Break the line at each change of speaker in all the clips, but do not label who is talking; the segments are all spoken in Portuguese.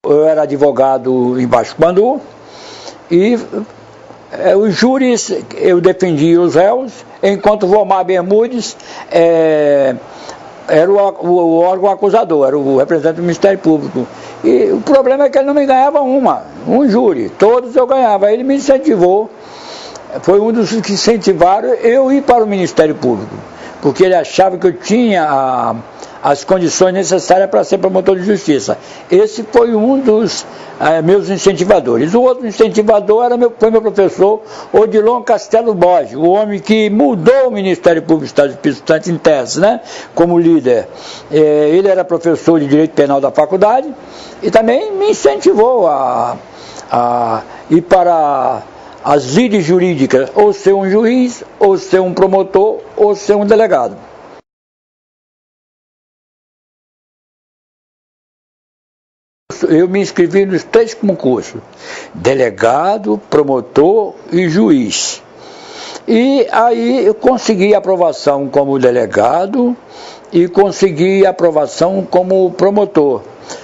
Eu era advogado em Baixo Cubandu e os júris, eu defendia os réus, enquanto o Vomar Bermudes era o órgão acusador, era o representante do Ministério Público. E o problema é que ele não me ganhava um júri, todos eu ganhava. Ele me incentivou, foi um dos que incentivaram eu ir para o Ministério Público, porque ele achava que eu tinha as condições necessárias para ser promotor de justiça. Esse foi um dos meus incentivadores. O outro incentivador foi meu professor Odilon Castelo Borges, o homem que mudou o Ministério Público do Estado do Espírito Santo em tese, né, como líder. Ele era professor de Direito Penal da faculdade e também me incentivou a ir para as lides jurídicas, ou ser um juiz, ou ser um promotor, ou ser um delegado. Eu me inscrevi nos 3 concursos: delegado, promotor e juiz. E aí eu consegui aprovação como delegado e consegui aprovação como promotor.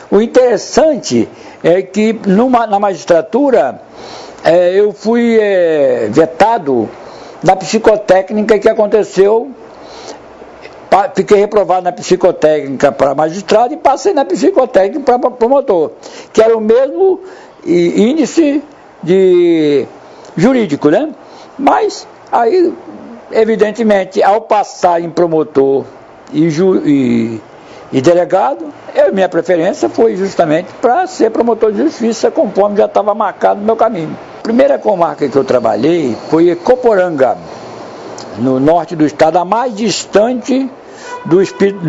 O interessante é que na magistratura eu fui vetado na psicotécnica que aconteceu. Fiquei reprovado na psicotécnica para magistrado e passei na psicotécnica para promotor, que era o mesmo índice de jurídico, né? Mas aí, evidentemente, ao passar em promotor e delegado, minha preferência foi justamente para ser promotor de justiça, conforme já estava marcado no meu caminho. A primeira comarca que eu trabalhei foi Coporanga, no norte do estado, a mais distante no Espírito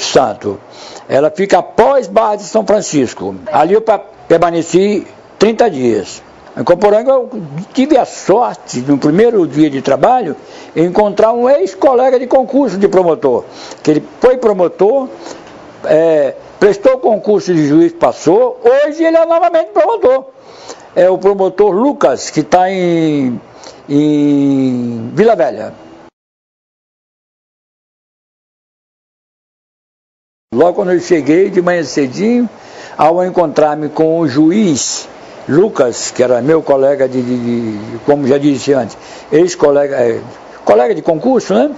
Santo. Ela fica após Barra de São Francisco. Ali eu permaneci 30 dias. Em Coporanga eu tive a sorte, no primeiro dia de trabalho, encontrar um ex-colega de concurso de promotor, que ele foi promotor, prestou concurso de juiz, passou, hoje ele é novamente promotor. É o promotor Lucas, que está em Vila Velha. Logo quando eu cheguei, de manhã cedinho, ao encontrar-me com o juiz Lucas, que era meu colega como já disse antes, colega de concurso, né?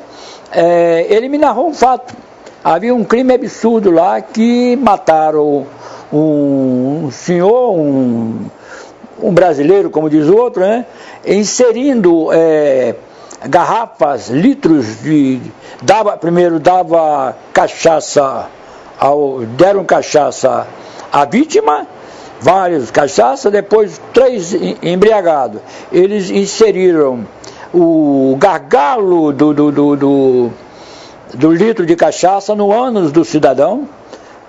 Ele me narrou um fato. Havia um crime absurdo lá, que mataram um senhor, um brasileiro, como diz o outro, né? Inserindo garrafas, litros primeiro dava cachaça, deram cachaça à vítima, várias cachaças, depois 3 embriagados. Eles inseriram o gargalo do litro de cachaça no ânus do cidadão,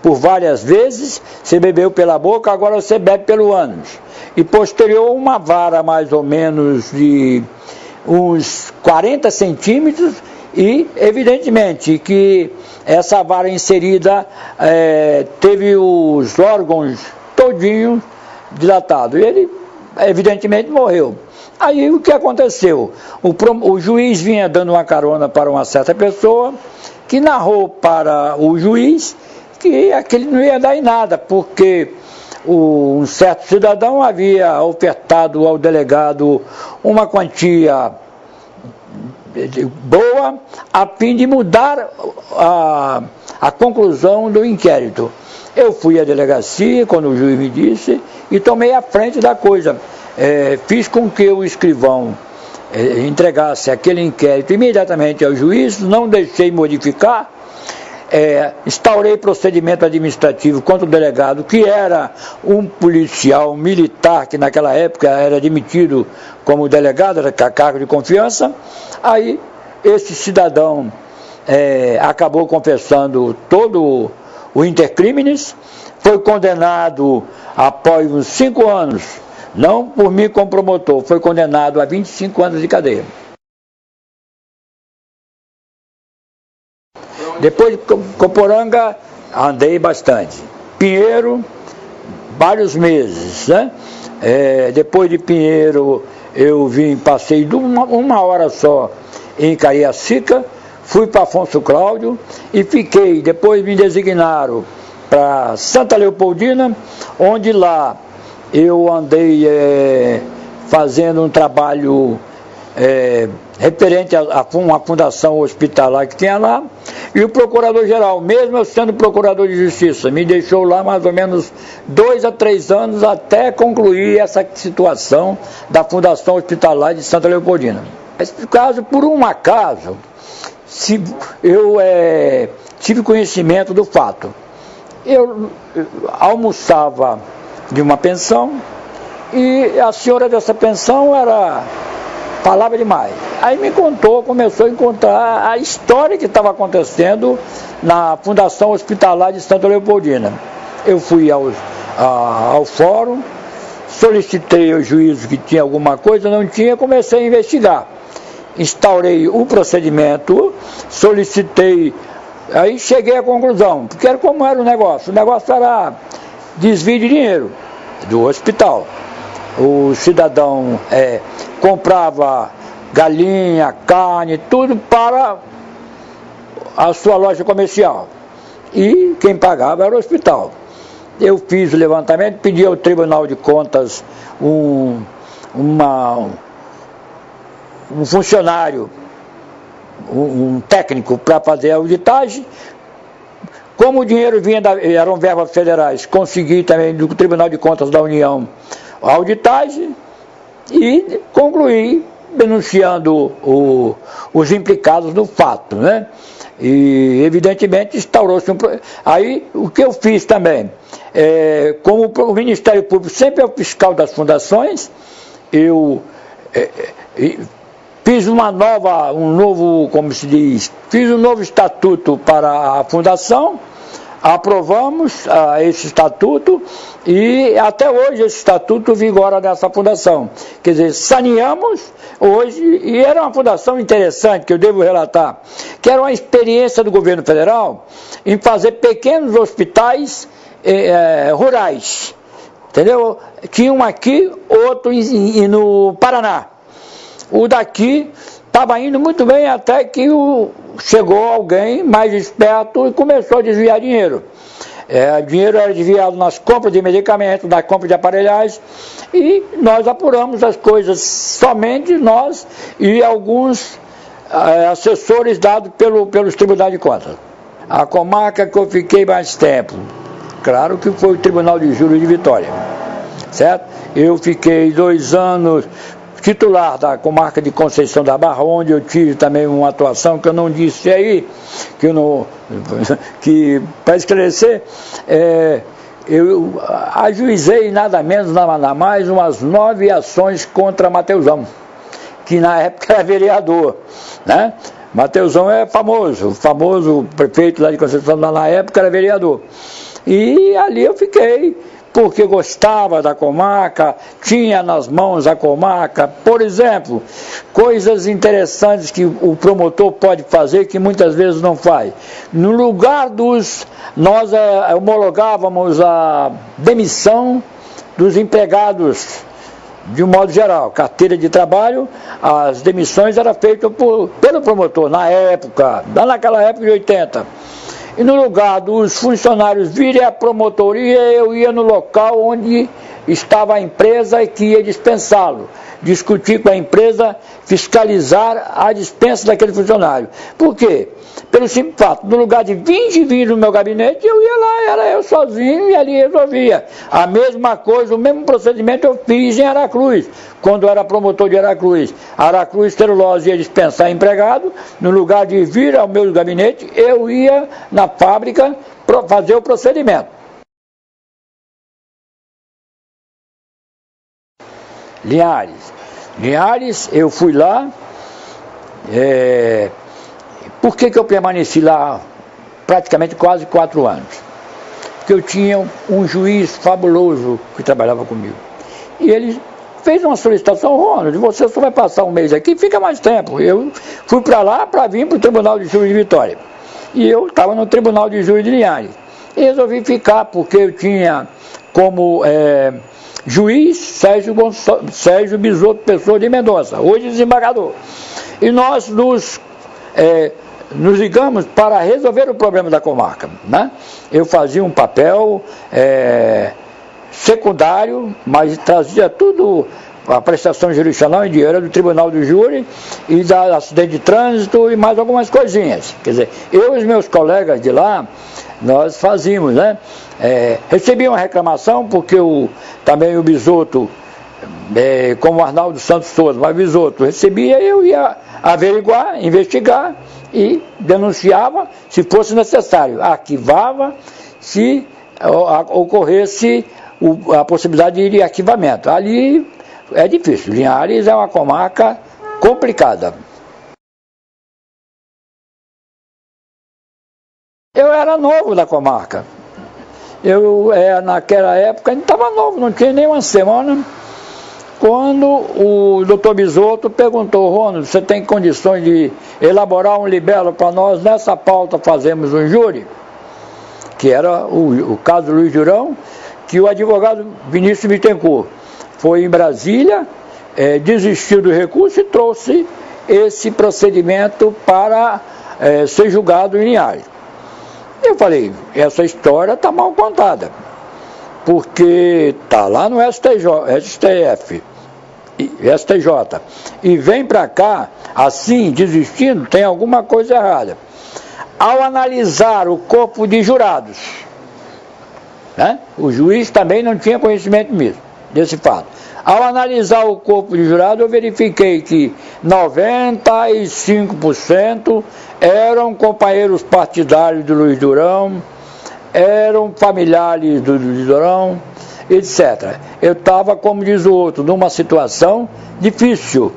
por várias vezes. Você bebeu pela boca, agora você bebe pelo ânus. E posterior uma vara mais ou menos de uns 40 centímetros e evidentemente que essa vara inserida teve os órgãos todinhos dilatados. E ele evidentemente morreu. Aí o que aconteceu? O juiz vinha dando uma carona para uma certa pessoa, que narrou para o juiz que aquele não ia dar em nada, porque um certo cidadão havia ofertado ao delegado uma quantia boa a fim de mudar a conclusão do inquérito. Eu fui à delegacia, quando o juiz me disse, e tomei a frente da coisa. Fiz com que o escrivão entregasse aquele inquérito imediatamente ao juiz, não deixei modificar, instaurei procedimento administrativo contra o delegado, que era um policial militar, que naquela época era admitido como delegado, era cargo de confiança. Aí esse cidadão acabou confessando todo o intercrimes, foi condenado após uns 5 anos, não por mim como promotor, foi condenado a 25 anos de cadeia. Depois de Coporanga, andei bastante. Pinheiro, vários meses, né? Depois de Pinheiro, eu passei de uma hora só em Cariacica, fui para Afonso Cláudio e fiquei. Depois me designaram para Santa Leopoldina, onde lá eu andei fazendo um trabalho referente a uma fundação hospitalar que tinha lá, e o procurador-geral, mesmo eu sendo procurador de justiça, me deixou lá mais ou menos 2 a 3 anos até concluir essa situação da fundação hospitalar de Santa Leopoldina. Esse caso, por um acaso, eu tive conhecimento do fato. Eu almoçava de uma pensão e a senhora dessa pensão falava demais. Aí começou a contar a história que estava acontecendo na Fundação Hospitalar de Santa Leopoldina. Eu fui ao fórum, solicitei ao juízo que tinha alguma coisa, não tinha, comecei a investigar. Instaurei o procedimento, solicitei, aí cheguei à conclusão, porque era como era o negócio era desvio de dinheiro do hospital. O cidadão comprava galinha, carne, tudo para a sua loja comercial. E quem pagava era o hospital. Eu fiz o levantamento, pedi ao Tribunal de Contas um funcionário, um técnico para fazer a auditagem. Como o dinheiro eram verbas federais, consegui também do Tribunal de Contas da União a auditagem e concluí denunciando os implicados no fato, né? E evidentemente instaurou-se Aí o que eu fiz também, como o Ministério Público sempre é o fiscal das fundações, eu fiz fiz um novo estatuto para a fundação, aprovamos esse estatuto e até hoje esse estatuto vigora nessa fundação. Quer dizer, saneamos hoje, e era uma fundação interessante que eu devo relatar, que era uma experiência do governo federal em fazer pequenos hospitais rurais, entendeu? Tinha um aqui, outro no Paraná. O daqui estava indo muito bem até que chegou alguém mais esperto e começou a desviar dinheiro. O dinheiro era desviado nas compras de medicamentos, na compra de aparelhagem, e nós apuramos as coisas, somente nós e alguns assessores dados pelos tribunais de contas. A comarca que eu fiquei mais tempo, claro que foi o Tribunal de Júri de Vitória, certo? Eu fiquei 2 anos titular da comarca de Conceição da Barra, onde eu tive também uma atuação que eu não disse aí, que para esclarecer, eu ajuizei nada menos, nada mais, umas 9 ações contra Mateusão, que na época era vereador, né? Mateusão é famoso, o famoso prefeito lá de Conceição, na época era vereador. E ali eu fiquei, porque gostava da comarca, tinha nas mãos a comarca. Por exemplo, coisas interessantes que o promotor pode fazer que muitas vezes não faz. No lugar nós homologávamos a demissão dos empregados, de um modo geral, carteira de trabalho, as demissões eram feitas pelo promotor, lá naquela época de 80. E no lugar dos funcionários virem à promotoria, eu ia no local onde estava a empresa e que ia dispensá-lo. Discutir com a empresa, fiscalizar a dispensa daquele funcionário. Por quê? Pelo simples fato, no lugar de 20 vir no meu gabinete, eu ia lá, era eu sozinho e ali resolvia. A mesma coisa, o mesmo procedimento eu fiz em Aracruz, quando eu era promotor de Aracruz. Aracruz Celulose ia dispensar empregado, no lugar de vir ao meu gabinete, eu ia na fábrica fazer o procedimento. Linhares, eu fui lá. Por que eu permaneci lá praticamente quase 4 anos? Porque eu tinha um juiz fabuloso que trabalhava comigo. E ele fez uma solicitação: Ronald, você só vai passar um mês aqui, fica mais tempo. Eu fui para lá para vir para o Tribunal de Júri de Vitória. E eu estava no Tribunal de Júri de Linhares. E resolvi ficar porque eu tinha como juiz Sérgio Bisotto Pessoa de Mendonça, hoje desembargador. E nós nos ligamos para resolver o problema da comarca, né? Eu fazia um papel secundário, mas trazia tudo, a prestação jurisdicional em dinheiro do Tribunal do Júri e da acidente de trânsito e mais algumas coisinhas. Quer dizer, eu e os meus colegas de lá, nós fazíamos, né? Recebi uma reclamação porque também o Bisotto, como o Arnaldo Santos Souza, mas o Bisotto recebia, eu ia averiguar, investigar e denunciava se fosse necessário, arquivava se ocorresse a possibilidade de arquivamento. Ali é difícil, Linhares é uma comarca complicada. Eu era novo da comarca, naquela época ainda estava novo, não tinha nem uma semana, quando o doutor Bisotto perguntou: Ronald, você tem condições de elaborar um libelo para nós, nessa pauta fazemos um júri? Que era o caso do Luiz Durão, que o advogado Vinícius Bittencourt foi em Brasília, desistiu do recurso e trouxe esse procedimento para ser julgado em Linhares. Eu falei, essa história está mal contada, porque está lá no STJ, e vem para cá, assim, desistindo, tem alguma coisa errada. Ao analisar o corpo de jurados, né, o juiz também não tinha conhecimento mesmo desse fato. Ao analisar o corpo de jurado, eu verifiquei que 95% eram companheiros partidários do Luiz Durão, eram familiares do Luiz Durão, etc. Eu estava, como diz o outro, numa situação difícil.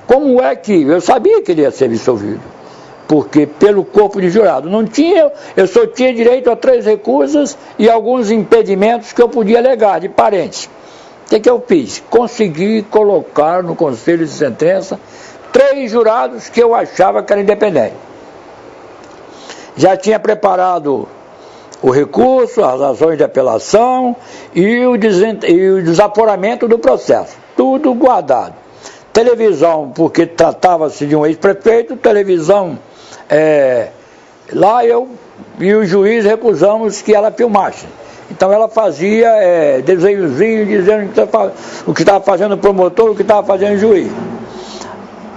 Como é que eu sabia que ele ia ser absolvido? Porque pelo corpo de jurado não tinha, eu só tinha direito a 3 recusas e alguns impedimentos que eu podia alegar de parentes. O que eu fiz? Consegui colocar no conselho de sentença 3 jurados que eu achava que eram independentes. Já tinha preparado o recurso, as razões de apelação e o desaforamento do processo. Tudo guardado. Televisão, porque tratava-se de um ex-prefeito, televisão, lá eu e o juiz recusamos que ela filmasse. Então ela fazia desenhozinho dizendo o que estava fazendo o promotor, o que estava fazendo o juiz.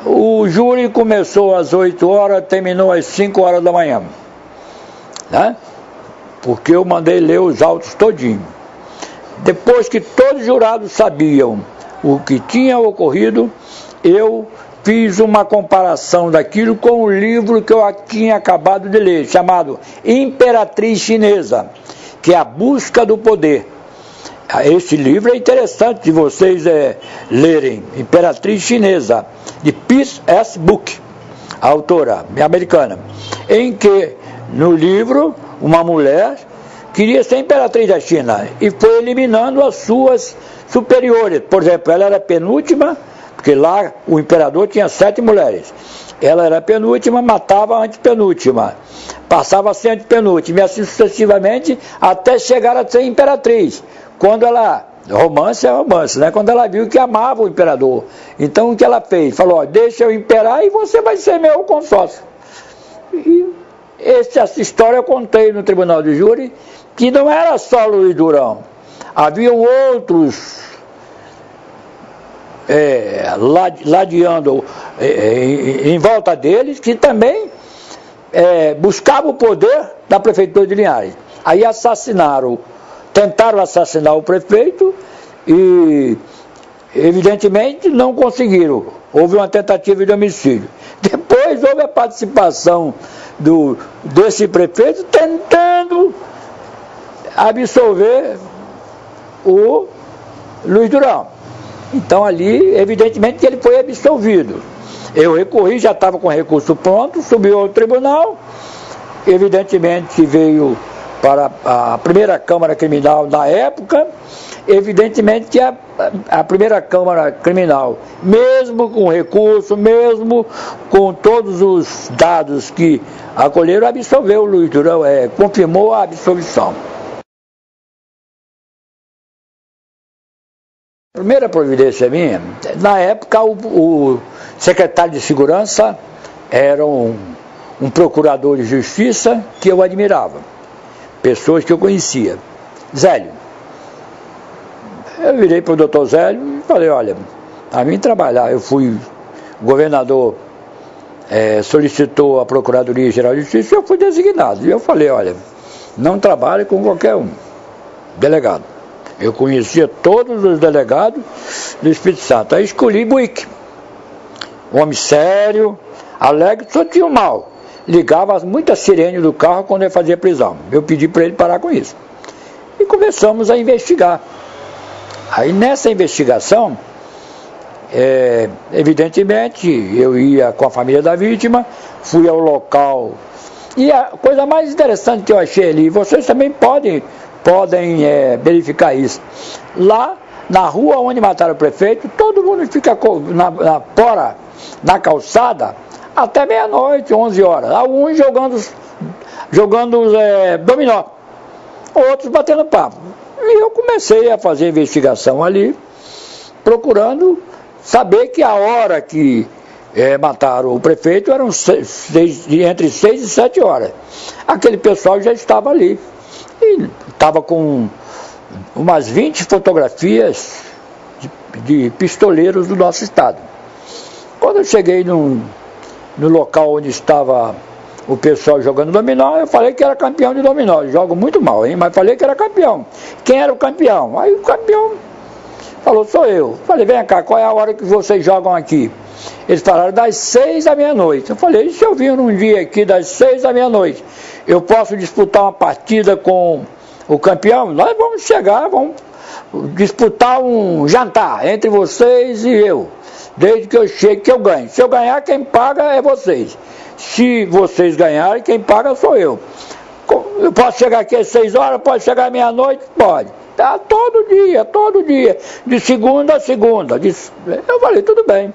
O júri começou às 8 horas, terminou às 5 horas da manhã, né? Porque eu mandei ler os autos todinho. Depois que todos os jurados sabiam o que tinha ocorrido, eu fiz uma comparação daquilo com o livro que eu tinha acabado de ler, chamado Imperatriz Chinesa, que é a busca do poder. Esse livro é interessante de vocês lerem, Imperatriz Chinesa, de Peace S. Book, a autora americana, em que, no livro, uma mulher queria ser imperatriz da China e foi eliminando as suas superiores. Por exemplo, ela era penúltima, porque lá o imperador tinha 7 mulheres. Ela era penúltima, matava a antepenúltima, passava a ser antepenúltima, e assim sucessivamente, até chegar a ser imperatriz. Quando ela, romance é romance, né? Quando ela viu que amava o imperador. Então o que ela fez? Falou, deixa eu imperar e você vai ser meu consórcio. E essa história eu contei no Tribunal de Júri, que não era só Luiz Durão. Haviam outros ladeando em volta deles, que também buscavam o poder da prefeitura de Linhares. Aí tentaram assassinar o prefeito e, evidentemente, não conseguiram. Houve uma tentativa de homicídio. Depois houve a participação desse prefeito tentando absolver o Luiz Durão. Então ali, evidentemente, que ele foi absolvido. Eu recorri, já estava com o recurso pronto, subiu ao tribunal, evidentemente que veio para a primeira Câmara Criminal na época, evidentemente que a primeira Câmara Criminal, mesmo com recurso, mesmo com todos os dados que acolheram, absolveu o Luiz Durão, confirmou a absolvição. A primeira providência minha, na época o secretário de Segurança era um um procurador de justiça que eu admirava, pessoas que eu conhecia, Zélio. Eu virei para o doutor Zélio e falei, olha, a mim trabalhar, eu fui governador, solicitou a Procuradoria-Geral de Justiça e eu fui designado. E eu falei, olha, não trabalhe com qualquer um, delegado. Eu conhecia todos os delegados do Espírito Santo. Aí escolhi Buick, um homem sério, alegre, só tinha um mal. Ligava muita sirene do carro quando ele fazia prisão. Eu pedi para ele parar com isso. E começamos a investigar. Aí nessa investigação, evidentemente, eu ia com a família da vítima, fui ao local. E a coisa mais interessante que eu achei ali, vocês também podem verificar isso. Lá, na rua onde mataram o prefeito, todo mundo fica na calçada até meia-noite, 11 horas. Alguns jogando dominó, outros batendo papo. E eu comecei a fazer investigação ali, procurando saber que a hora que mataram o prefeito eram entre 6 e 7 horas. Aquele pessoal já estava ali. E estava com umas 20 fotografias de pistoleiros do nosso estado. Quando eu cheguei no local onde estava o pessoal jogando dominó, eu falei que era campeão de dominó. Eu jogo muito mal, hein? Mas falei que era campeão. Quem era o campeão? Aí o campeão falou, sou eu. Falei, vem cá, qual é a hora que vocês jogam aqui? Eles falaram, das 6 à meia-noite. Eu falei, se eu vir num dia aqui das 6 à meia-noite, eu posso disputar uma partida com o campeão? Nós vamos chegar, vamos disputar um jantar entre vocês e eu. Desde que eu chegue, que eu ganhe. Se eu ganhar, quem paga é vocês. Se vocês ganharem, quem paga sou eu. Eu posso chegar aqui às 6 horas, posso chegar à meia-noite? Pode. Tá, todo dia, de segunda a segunda. Eu falei, tudo bem.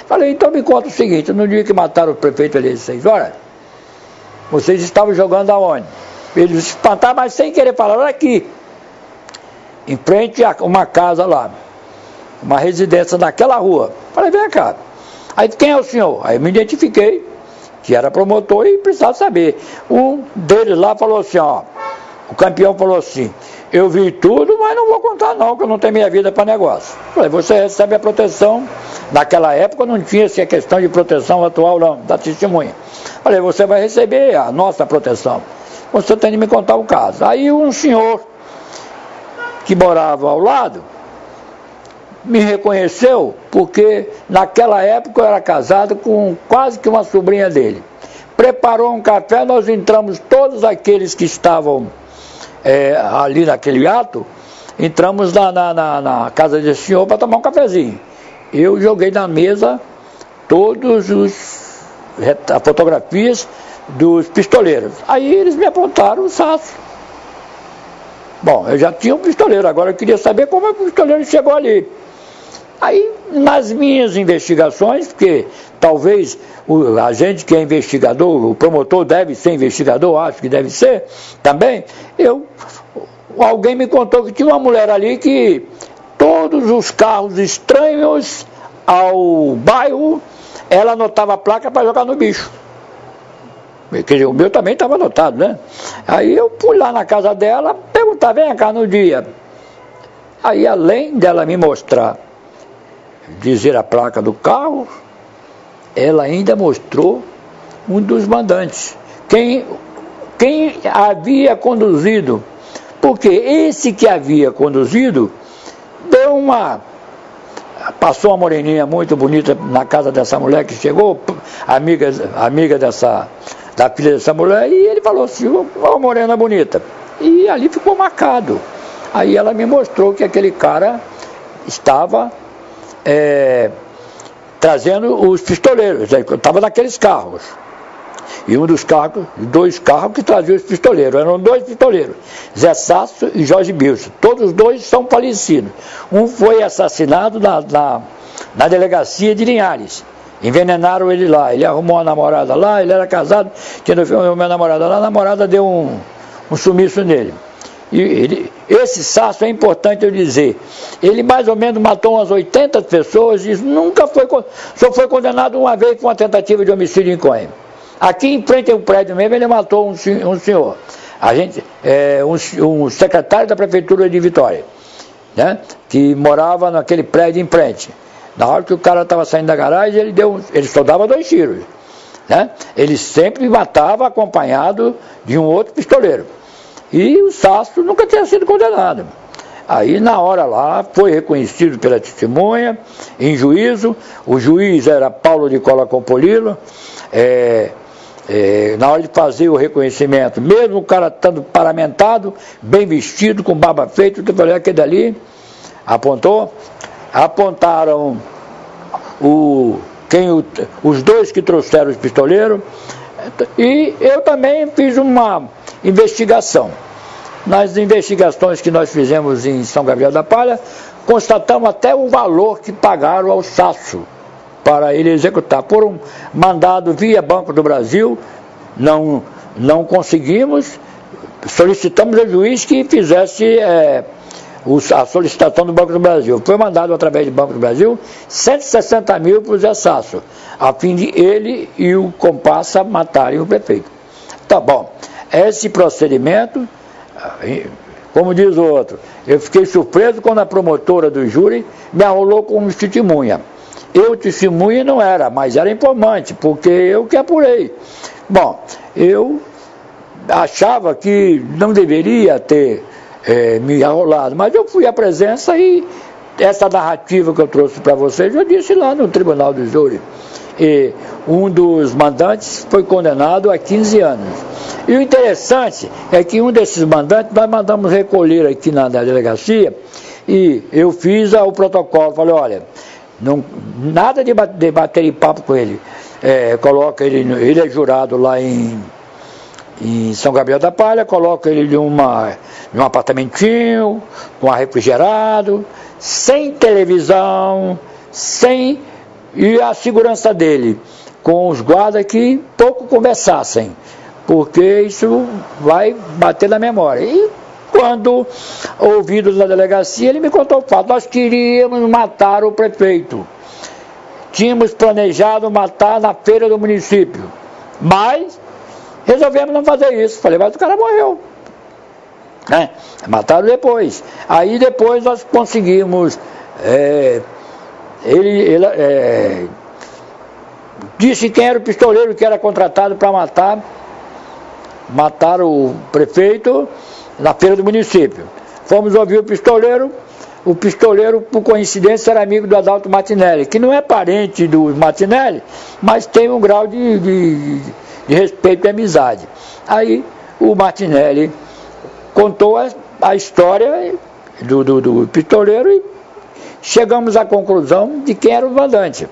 Falei, então me conta o seguinte, no dia que mataram o prefeito ali às 6 horas, vocês estavam jogando aonde? Eles se espantaram, mas sem querer falar, olha aqui, em frente a uma casa lá, uma residência naquela rua. Falei, vem cá. Aí, quem é o senhor? Aí eu me identifiquei, que era promotor e precisava saber. Um deles lá falou assim, ó, o campeão falou assim, eu vi tudo, mas não vou contar não, que eu não tenho minha vida para negócio. Falei, você recebe a proteção, naquela época não tinha essa questão de proteção atual não, da testemunha. Falei, você vai receber a nossa proteção, você tem de me contar o caso. Aí um senhor que morava ao lado, me reconheceu, porque naquela época eu era casado com quase que uma sobrinha dele. Preparou um café, nós entramos todos aqueles que estavam ali naquele ato, entramos na casa desse senhor para tomar um cafezinho. Eu joguei na mesa todas as fotografias dos pistoleiros. Aí eles me apontaram o Sasso. Bom, eu já tinha um pistoleiro, agora eu queria saber como é que o pistoleiro chegou ali. Aí, nas minhas investigações, porque talvez a gente que é investigador, o promotor deve ser investigador, acho que deve ser também, alguém me contou que tinha uma mulher ali que todos os carros estranhos ao bairro, ela anotava a placa para jogar no bicho. Quer dizer, o meu também estava anotado, né? Aí eu fui lá na casa dela, perguntar, vem cá no dia. Aí, além dela me mostrar, dizer a placa do carro, ela ainda mostrou um dos mandantes, quem havia conduzido, porque esse que havia conduzido passou uma moreninha muito bonita na casa dessa mulher que chegou, amiga da filha dessa mulher, e ele falou assim, uma morena bonita, e ali ficou marcado. Aí ela me mostrou que aquele cara estava trazendo os pistoleiros, estava naqueles carros. E um dos carros, 2 carros que traziam os pistoleiros, eram 2 pistoleiros, Zé Sasso e Jorge Bilson. Todos os 2 são falecidos. Um foi assassinado na delegacia de Linhares. Envenenaram ele lá, ele arrumou uma namorada lá, ele era casado, tinha uma namorada lá, a namorada deu um sumiço nele. E esse Sasso, é importante eu dizer, ele mais ou menos matou umas 80 pessoas e só foi condenado uma vez por uma tentativa de homicídio em Coimbra. Aqui em frente ao prédio mesmo, ele matou um senhor. Um secretário da prefeitura de Vitória, né, que morava naquele prédio em frente. Na hora que o cara estava saindo da garagem, ele só dava 2 tiros. Né? Ele sempre matava acompanhado de um outro pistoleiro. E o Sasso nunca tinha sido condenado. Aí na hora lá foi reconhecido pela testemunha, em juízo. O juiz era Paulo de Cola Compolilo. Na hora de fazer o reconhecimento, mesmo o cara estando paramentado, bem vestido, com barba feita, eu falei, aquele dali apontaram os 2 que trouxeram os pistoleiros, e eu também fiz uma investigação. Nas investigações que nós fizemos em São Gabriel da Palha, constatamos até o valor que pagaram ao Sasso para ele executar. Foram mandados via Banco do Brasil, não conseguimos, solicitamos ao juiz que fizesse a solicitação do Banco do Brasil. Foi mandado através do Banco do Brasil 160 mil para o Zé Sasso, a fim de ele e o comparsa matarem o prefeito. Tá bom, esse procedimento, como diz o outro, eu fiquei surpreso quando a promotora do júri me arrolou como testemunha. Eu testemunha não era, mas era informante, porque eu que apurei. Bom, eu achava que não deveria ter me arrolado, mas eu fui à presença e essa narrativa que eu trouxe para vocês, eu disse lá no Tribunal do Júri. E um dos mandantes foi condenado a 15 anos. E o interessante é que um desses mandantes nós mandamos recolher aqui na delegacia, e eu fiz o protocolo, falei, olha, nada de bater em papo com ele. Coloca ele é jurado lá em São Gabriel da Palha, coloca ele num apartamentinho, com ar refrigerado, sem televisão, e a segurança dele, com os guardas que pouco conversassem, porque isso vai bater na memória. E quando ouvidos na delegacia, ele me contou o fato, nós queríamos matar o prefeito, tínhamos planejado matar na feira do município, mas resolvemos não fazer isso. Falei, mas o cara morreu, né? Mataram depois. Aí depois nós conseguimos, ele disse quem era o pistoleiro que era contratado para matar o prefeito na feira do município. Fomos ouvir o pistoleiro, por coincidência, era amigo do Adalto Martinelli, que não é parente do Martinelli, mas tem um grau de respeito e amizade. Aí o Martinelli contou a história do pistoleiro e chegamos à conclusão de quem era o mandante,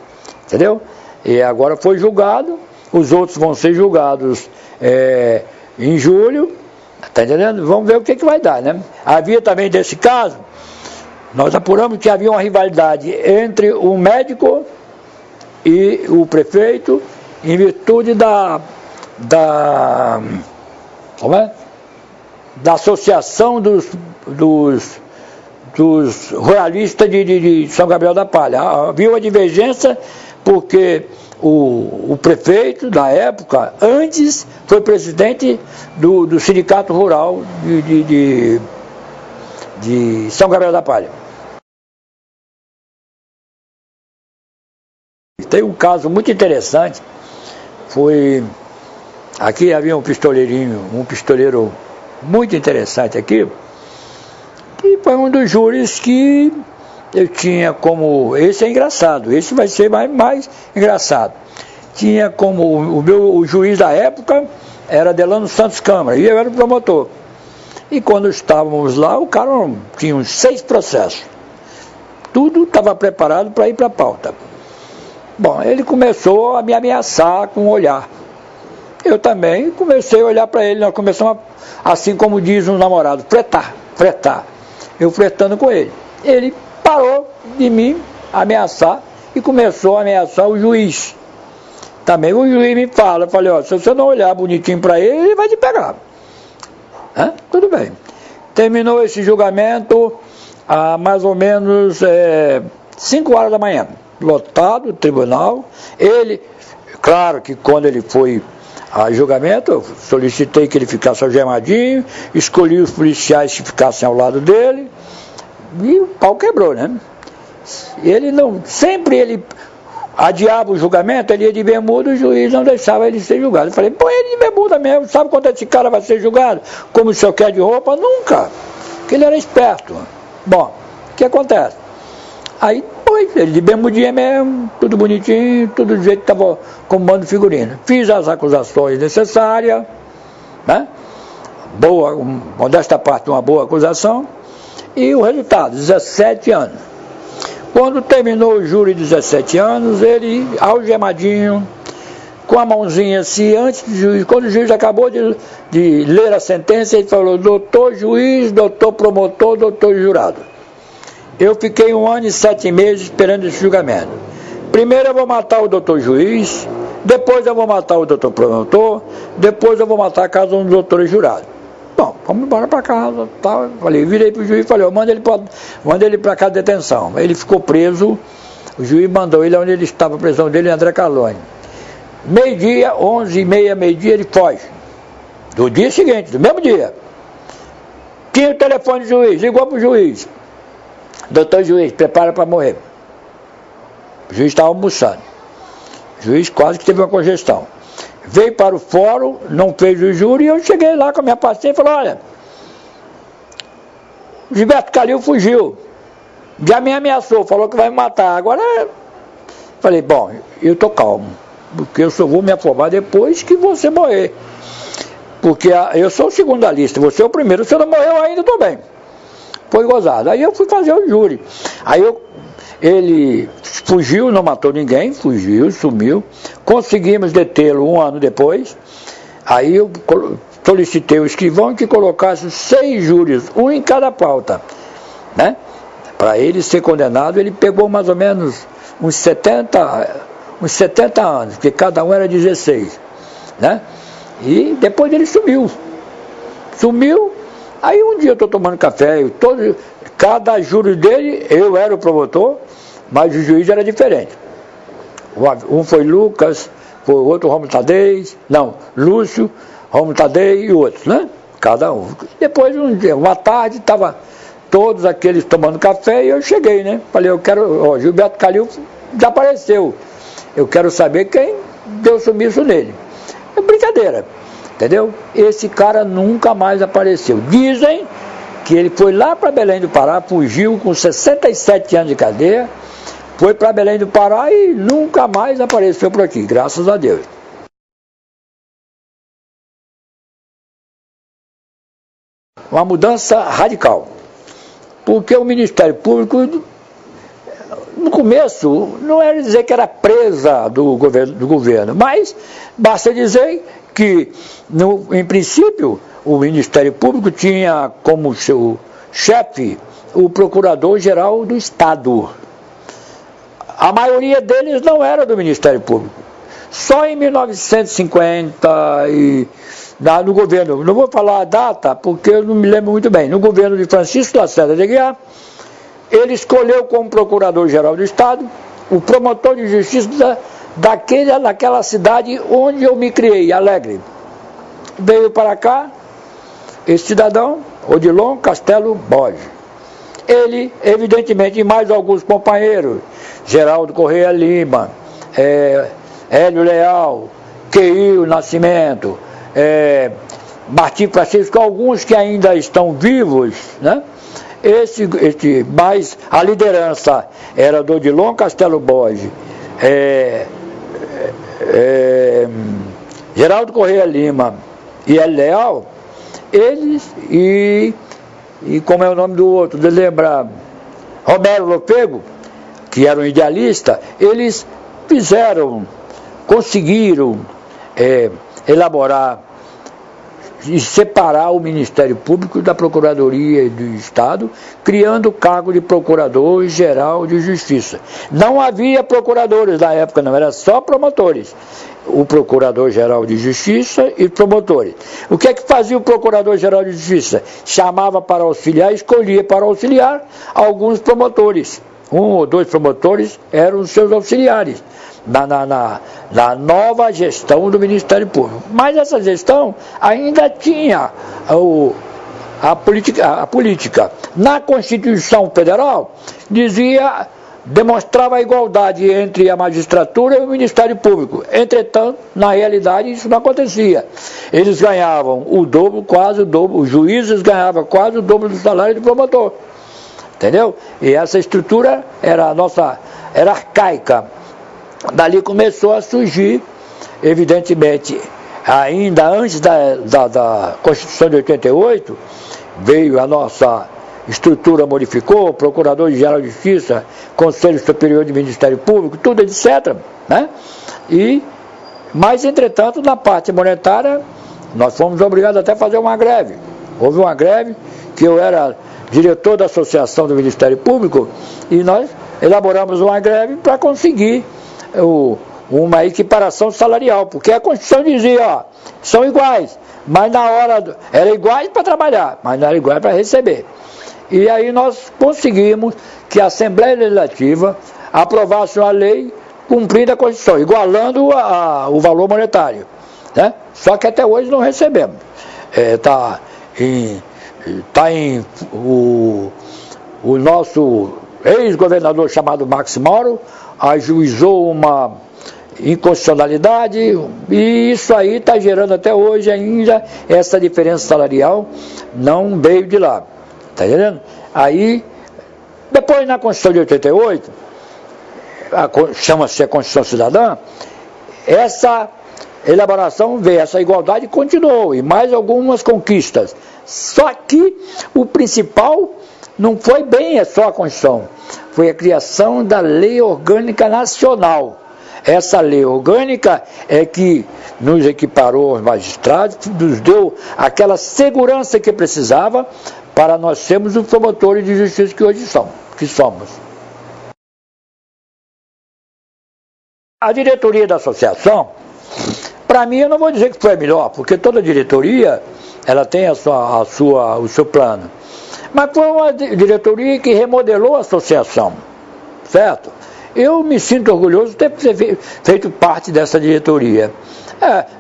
entendeu? E agora foi julgado, os outros vão ser julgados em julho, tá entendendo? Vamos ver o que vai dar, né? Havia também desse caso, nós apuramos que havia uma rivalidade entre o médico e o prefeito, em virtude da associação dos ruralistas de São Gabriel da Palha. Havia uma divergência porque o prefeito da época, antes, foi presidente do Sindicato Rural de São Gabriel da Palha. Tem um caso muito interessante, aqui havia um pistoleiro muito interessante aqui, e foi um dos júris que eu tinha como, esse é engraçado, esse vai ser mais engraçado, tinha como, o juiz da época era Delano Santos Câmara, e eu era o promotor, e quando estávamos lá, o cara tinha uns 6 processos, tudo estava preparado para ir para a pauta. Bom, ele começou a me ameaçar com o olhar. Eu também comecei a olhar para ele, nós começamos, assim como diz um namorado, fretar. Eu fretando com ele. Ele parou de me ameaçar e começou a ameaçar o juiz. Também o juiz me fala, eu falei, ó, se você não olhar bonitinho para ele, ele vai te pegar. Tudo bem. Terminou esse julgamento a mais ou menos 5 horas da manhã. Lotado o tribunal. Ele, claro que quando ele foi a julgamento, eu solicitei que ele ficasse algemadinho, escolhi os policiais que ficassem ao lado dele, e o pau quebrou, né? Ele não, sempre ele adiava o julgamento, ele ia de bermuda, o juiz não deixava ele ser julgado. Eu falei, põe ele de bermuda mesmo, sabe quando esse cara vai ser julgado? Como o senhor quer de roupa? Nunca, porque ele era esperto. Bom, o que acontece? Aí, pois, ele de bermudinha mesmo, tudo bonitinho, tudo do jeito que estava comando figurino. Fiz as acusações necessárias, né? Boa, modesta parte, uma boa acusação, e o resultado, 17 anos. Quando terminou o júri de 17 anos, ele, algemadinho, com a mãozinha assim, antes do juiz, quando o juiz acabou de ler a sentença, ele falou, doutor juiz, doutor promotor, doutor jurado. Eu fiquei 1 ano e 7 meses esperando esse julgamento. Primeiro eu vou matar o doutor juiz, depois eu vou matar o doutor promotor, depois eu vou matar cada um dos doutores jurados. Bom, vamos embora para casa, tal. Falei, virei para o juiz e falei, manda ele para casa de detenção. Ele ficou preso, o juiz mandou ele onde ele estava, a prisão dele, em André Carlone. Meio-dia, 11h30, meio-dia, ele foge. Do dia seguinte, do mesmo dia. Tinha o telefone do juiz, ligou para o juiz. Doutor juiz, prepara para morrer. O juiz estava almoçando. O juiz quase que teve uma congestão. Veio para o fórum, não fez o júri, e eu cheguei lá com a minha paciente e falei, olha, Gilberto Calil fugiu, já me ameaçou, falou que vai me matar, agora, falei, bom, eu estou calmo, porque eu só vou me afobar depois que você morrer, porque eu sou o segundo da lista, você é o primeiro, você não morreu ainda, estou bem. Foi gozado, aí eu fui fazer o júri, ele fugiu, não matou ninguém, fugiu, sumiu, conseguimos detê-lo 1 ano depois, aí eu solicitei o escrivão que colocasse 6 júris, um em cada pauta, né? Para ele ser condenado, ele pegou mais ou menos uns 70 anos, porque cada um era 16, né? E depois ele sumiu, aí um dia eu estou tomando café, cada júri dele, eu era o promotor, mas o juiz era diferente. Um foi Lucas, foi o outro Romulo Tadei, Lúcio, Romulo Tadei e outros, né? Cada um. Depois, um dia, uma tarde, estava todos aqueles tomando café e eu cheguei, né? Falei, Gilberto Calil desapareceu. Eu quero saber quem deu sumiço nele. É brincadeira, entendeu? Esse cara nunca mais apareceu. Dizem que ele foi lá para Belém do Pará, fugiu com 67 anos de cadeia, foi para Belém do Pará e nunca mais apareceu por aqui, graças a Deus. Uma mudança radical, porque o Ministério Público, no começo, não era dizer que era presa do governo, mas basta dizer que, em princípio, o Ministério Público tinha como seu chefe o Procurador-Geral do Estado. A maioria deles não era do Ministério Público. Só em 1950, no governo, não vou falar a data, porque eu não me lembro muito bem, no governo de Francisco Lacerda de Aguiar, ele escolheu como Procurador-Geral do Estado o promotor de justiça daquela cidade onde eu me criei, Alegre. Veio para cá esse cidadão, Odilon Castelo Borges. Ele, evidentemente, e mais alguns companheiros, Geraldo Correia Lima, Hélio Leal, Queil Nascimento, Martim Francisco, alguns que ainda estão vivos, né? Mas a liderança era do Odilon Castelo Borges, Geraldo Correia Lima e Hélio Leal, eles e como é o nome do outro, de lembrar, Romero Lopego, que era um idealista, eles conseguiram elaborar e separar o Ministério Público da Procuradoria do Estado, criando o cargo de Procurador-Geral de Justiça. Não havia procuradores na época, não, era só promotores. O Procurador-Geral de Justiça e promotores. O que é que fazia o Procurador-Geral de Justiça? Chamava para auxiliar, escolhia para auxiliar alguns promotores. um ou dois promotores eram os seus auxiliares na nova gestão do Ministério Público. Mas essa gestão ainda tinha a política. Na Constituição Federal, demonstrava a igualdade entre a magistratura e o Ministério Público. Entretanto, na realidade, isso não acontecia. Eles ganhavam o dobro, quase o dobro, os juízes ganhavam quase o dobro do salário do promotor. Entendeu? E essa estrutura era arcaica. Dali começou a surgir, evidentemente, ainda antes da Constituição de 88, veio a nossa estrutura, modificou, Procurador-Geral de Justiça, Conselho Superior de Ministério Público, tudo etc. Né? Mas, entretanto, na parte monetária, nós fomos obrigados até a fazer uma greve. Houve uma greve, que eu era diretor da Associação do Ministério Público, e nós elaboramos uma greve para conseguir uma equiparação salarial, porque a Constituição dizia, ó, são iguais, mas na hora, era iguais para trabalhar, mas não era iguais para receber. E aí nós conseguimos que a Assembleia Legislativa aprovasse uma lei cumprindo a Constituição, igualando o valor monetário. Né? Só que até hoje não recebemos. O nosso ex-governador chamado Max Mauro ajuizou uma inconstitucionalidade, e isso aí está gerando até hoje ainda essa diferença salarial, não veio de lá. Está entendendo? Aí, depois na Constituição de 88, chama-se a Constituição Cidadã, essa elaboração veio, essa igualdade continuou, e mais algumas conquistas. Só que o principal não foi bem só a Constituição, foi a criação da Lei Orgânica Nacional. Essa lei orgânica é que nos equiparou aos magistrados, nos deu aquela segurança que precisava para nós sermos os promotores de justiça que hoje somos. A diretoria da associação, para mim, eu não vou dizer que foi a melhor, porque toda diretoria ela tem o seu plano. Mas foi uma diretoria que remodelou a associação, certo? Eu me sinto orgulhoso de ter feito parte dessa diretoria.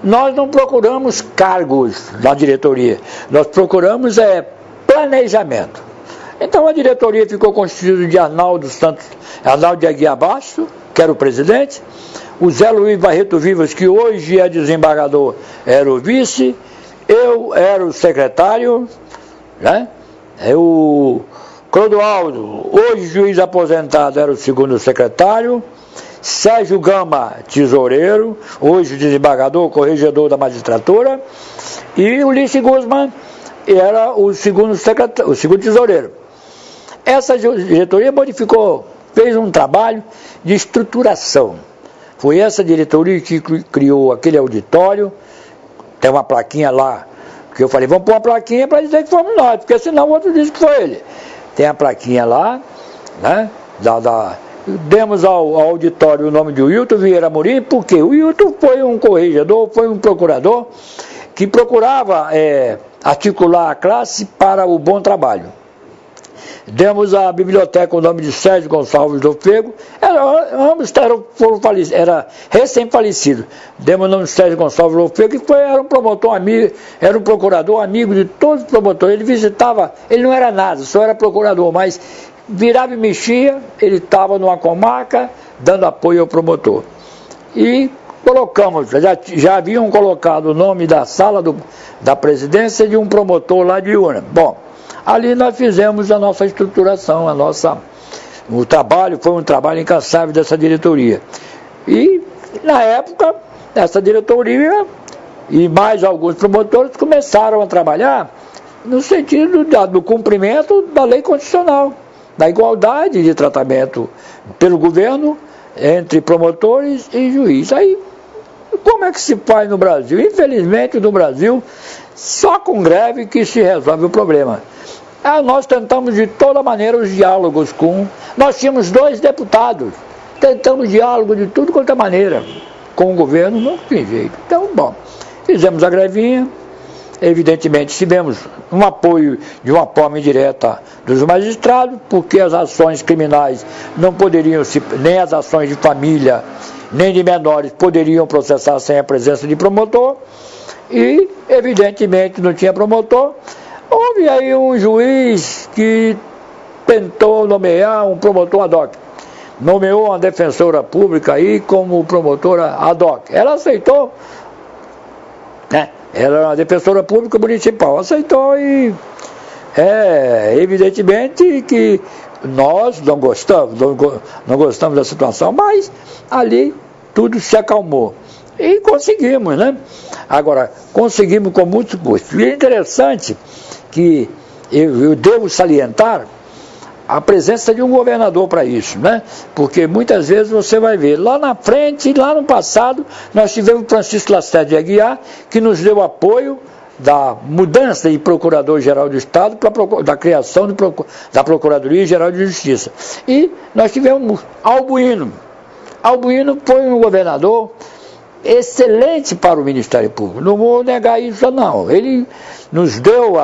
Nós não procuramos cargos na diretoria, nós procuramos planejamento. Então a diretoria ficou constituída de Arnaldo de Aguiar Bastos, que era o presidente, o Zé Luiz Barreto Vivas, que hoje é desembargador, era o vice, eu era o secretário, né? O Clodoaldo, hoje juiz aposentado, era o segundo secretário, Sérgio Gama, tesoureiro, hoje desembargador, corregedor da magistratura, e Ulisses Guzman era o segundo tesoureiro. Essa diretoria fez um trabalho de estruturação. Foi essa diretoria que criou aquele auditório, tem uma plaquinha lá, que eu falei, vamos pôr uma plaquinha para dizer que fomos nós, porque senão o outro diz que foi ele. Tem a plaquinha lá, né? Demos ao auditório o nome de Wilton Vieira Amorim, porque o Wilton foi um corregedor, foi um procurador que procurava articular a classe para o bom trabalho. Demos à biblioteca o nome de Sérgio Gonçalves do Ofego, ambos era recém-falecido. Demos o nome de Sérgio Gonçalves do Ofego, que era um promotor amigo, era um procurador amigo de todos os promotores. Ele visitava, ele não era nada, só era procurador, mas virava e mexia, ele estava numa comarca, dando apoio ao promotor. E colocamos, já haviam colocado o nome da sala da presidência de um promotor lá de Una. Bom, ali nós fizemos a nossa estruturação, o trabalho, foi um trabalho incansável dessa diretoria. E, na época, essa diretoria e mais alguns promotores começaram a trabalhar no sentido do cumprimento da lei constitucional, da igualdade de tratamento pelo governo entre promotores e juízes. Aí, como é que se faz no Brasil? Infelizmente, no Brasil, só com greve que se resolve o problema. Nós tentamos de toda maneira os diálogos nós tínhamos 2 deputados, tentamos diálogo de tudo quanto é maneira com o governo, não tem jeito. Então, bom, fizemos a grevinha, evidentemente tivemos um apoio de uma forma indireta dos magistrados, porque as ações criminais não poderiam, nem as ações de família, nem de menores poderiam processar sem a presença de promotor, e evidentemente não tinha promotor. Houve aí um juiz que tentou nomear um promotor ad hoc, nomeou uma defensora pública aí como promotora ad hoc. Ela aceitou, né? Ela era uma defensora pública municipal, aceitou, e evidentemente que nós não gostamos da situação, mas ali tudo se acalmou. E conseguimos, né? Agora, conseguimos com muito custo. E é interessante que eu devo salientar a presença de um governador para isso, né? Porque muitas vezes você vai ver, lá na frente, lá no passado, nós tivemos Francisco Lacerda de Aguiar, que nos deu apoio da mudança de Procurador-Geral do Estado, da criação da Procuradoria-Geral de Justiça. E nós tivemos Albuíno. Albuíno foi um governador excelente para o Ministério Público, não vou negar isso não. Ele nos deu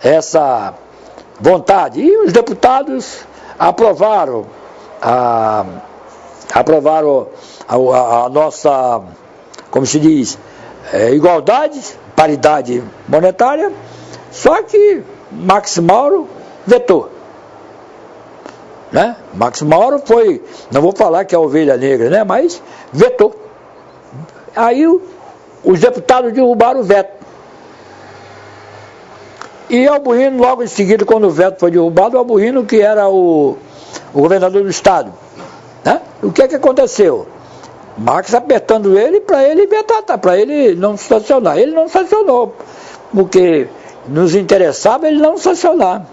essa vontade, e os deputados aprovaram a nossa, como se diz, igualdade, paridade monetária, só que Max Mauro vetou, né? Max Mauro foi, não vou falar que é a ovelha negra, né? Mas vetou. Aí os deputados derrubaram o veto. E Albuíno, logo em seguida, quando o veto foi derrubado, Albuíno, que era o governador do estado, né? O que aconteceu? Max apertando ele para ele vetar, para ele não sancionar. Ele não sancionou, porque nos interessava ele não sancionar.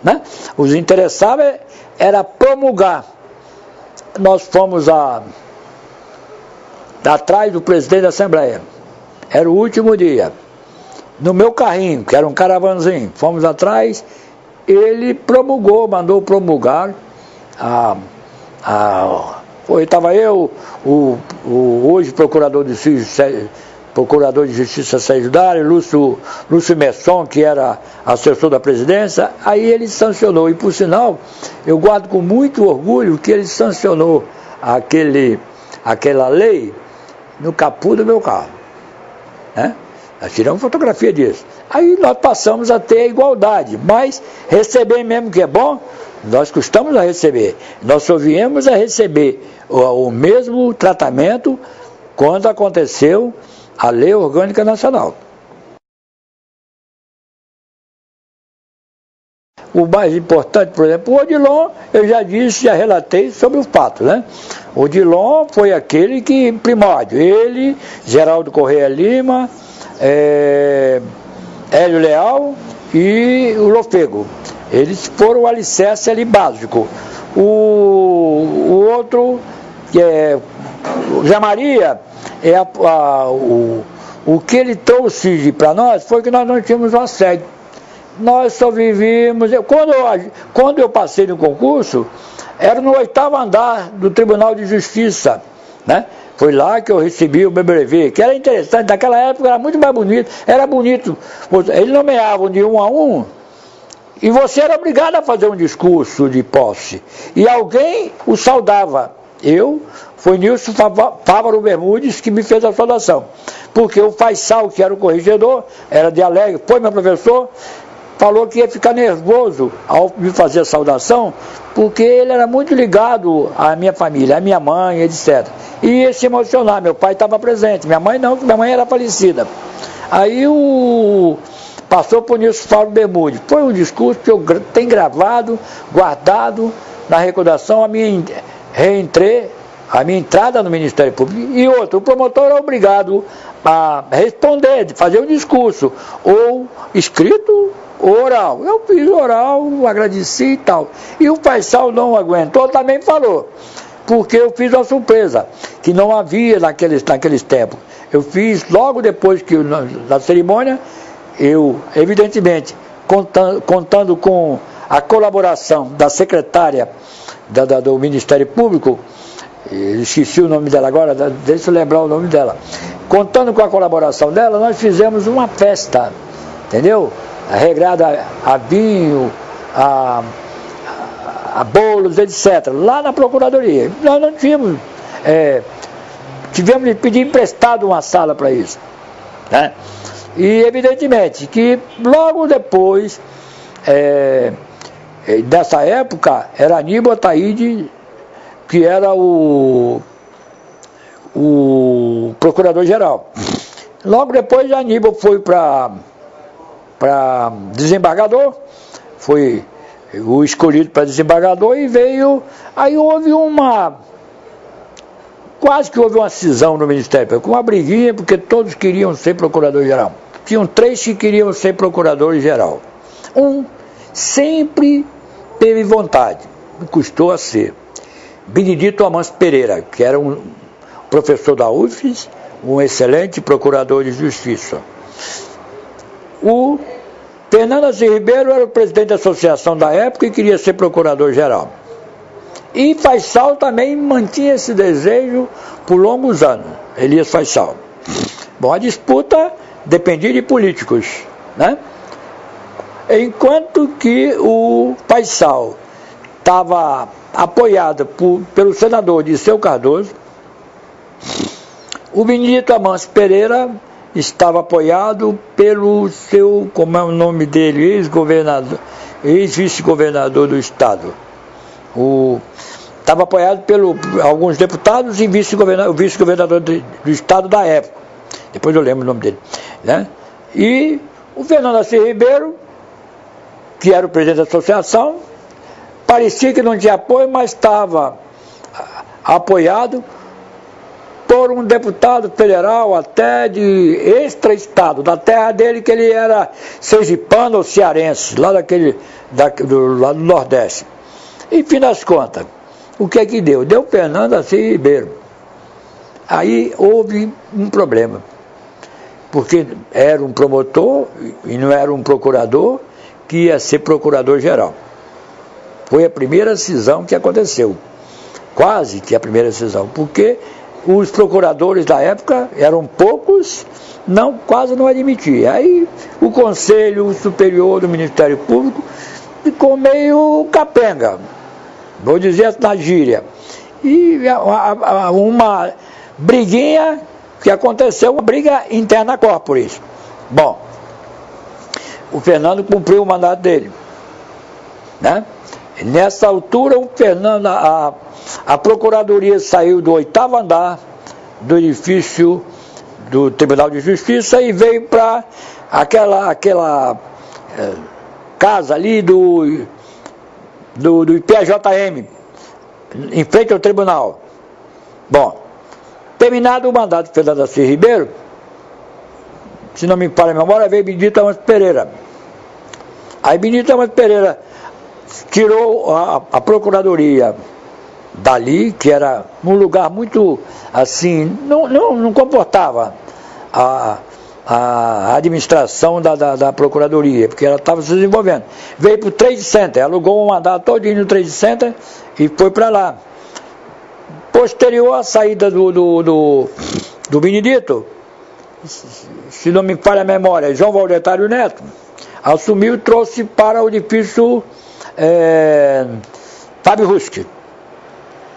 Né? Os interessava era promulgar. Nós fomos atrás do presidente da Assembleia. Era o último dia. No meu carrinho, que era um caravanzinho, fomos atrás, ele promulgou, mandou promulgar estava eu, o hoje procurador de Justiça Sérgio Dário, Lúcio Messon, que era assessor da presidência, aí ele sancionou, e por sinal, eu guardo com muito orgulho que ele sancionou aquela lei no capô do meu carro, né? Nós tiramos fotografia disso. Aí nós passamos a ter a igualdade, mas receber mesmo que é bom, nós custamos a receber. Nós só viemos a receber o mesmo tratamento quando aconteceu a Lei Orgânica Nacional. O mais importante, por exemplo, o Odilon, eu já disse, já relatei sobre o fato, né? O Odilon foi aquele que, primórdio, ele, Geraldo Correia Lima, Hélio Leal e o Lofego. Eles foram o alicerce ali básico. O outro, que é o Zé Maria, o que ele trouxe para nós foi que nós não tínhamos uma sede. Nós só vivíamos... Quando eu passei no concurso, era no 8º andar do Tribunal de Justiça, né? Foi lá que eu recebi o meu brevet, que era interessante, naquela época era muito mais bonito, era bonito. Eles nomeavam de 1 a 1, e você era obrigado a fazer um discurso de posse, e alguém o saudava. Foi Nilson Fávaro Bermudes que me fez a saudação, porque o Faisal, que era o corregedor, era de Alegre, foi meu professor, falou que ia ficar nervoso ao me fazer a saudação, porque ele era muito ligado à minha família, à minha mãe, etc. E ia se emocionar, meu pai estava presente, minha mãe não, porque minha mãe era falecida. Aí passou por Nilson Fávaro Bermudes. Foi um discurso que eu tenho gravado, guardado na recordação, a minha entrada no Ministério Público. E outro, o promotor era obrigado a responder, fazer um discurso, ou escrito ou oral. Eu fiz oral, agradeci e tal. E o Faisal não aguentou, também falou, porque eu fiz uma surpresa, que não havia naqueles tempos. Eu fiz logo depois da cerimônia, eu, evidentemente, contando com a colaboração da secretária do Ministério Público, eu esqueci o nome dela agora, deixa eu lembrar o nome dela. Contando com a colaboração dela, nós fizemos uma festa, entendeu? Regrada a vinho, a bolos, etc., lá na Procuradoria. Nós não tínhamos, tivemos de pedir emprestado uma sala para isso, né? E evidentemente que logo depois, dessa época, era Aníbal Ataíde, que era o procurador-geral. Logo depois, Aníbal foi para desembargador, foi o escolhido para desembargador e veio. Aí quase que houve uma cisão no Ministério, com uma briguinha, porque todos queriam ser procurador-geral. Tinham 3 que queriam ser procurador-geral. Um sempre teve vontade, custou a ser. Benedito Amâncio Pereira, que era um professor da UFES, um excelente procurador de justiça. O Fernando Assis Ribeiro era o presidente da associação da época e queria ser procurador-geral. E Faisal também mantinha esse desejo por longos anos, Elias Faisal. Bom, a disputa dependia de políticos, né? Enquanto que o Faisal estava apoiado pelo senador Dirceu Cardoso, o Benedito Amâncio Pereira estava apoiado pelo seu, como é o nome dele, ex-vice-governador do estado. Estava apoiado por alguns deputados e o vice-governador do estado da época. Depois eu lembro o nome dele, né? E o Fernando Assis Ribeiro, que era o presidente da associação, parecia que não tinha apoio, mas estava apoiado por um deputado federal até de extra-estado, da terra dele, que ele era sergipano ou cearense, lá lá do Nordeste. E, fim das contas, o que é que deu? Deu Fernando Assis Ribeiro. Aí houve um problema, porque era um promotor e não era um procurador que ia ser procurador-geral. Foi a primeira cisão que aconteceu, quase que a primeira cisão, porque os procuradores da época eram poucos, quase não admitiam. Aí o Conselho Superior do Ministério Público ficou meio capenga, vou dizer na gíria. E uma briguinha que aconteceu, uma briga interna corporis. Bom, o Fernando cumpriu o mandato dele, né? Nessa altura, o Fernando, a Procuradoria saiu do 8º andar do edifício do Tribunal de Justiça e veio para aquela casa ali do IPJM, em frente ao tribunal. Bom, terminado o mandato do Fernando Assis Ribeiro, se não me falha a memória, veio Benedito Amâncio Pereira. Aí Benedito Amâncio Pereira tirou a Procuradoria dali, que era um lugar muito assim, não comportava a administração da Procuradoria, porque ela estava se desenvolvendo. Veio para o Trade Center, alugou um mandato todinho no Trade Center e foi para lá. Posterior à saída do Benedito, se não me falha a memória, João Valdetário Neto assumiu e trouxe para o edifício Fábio Ruski,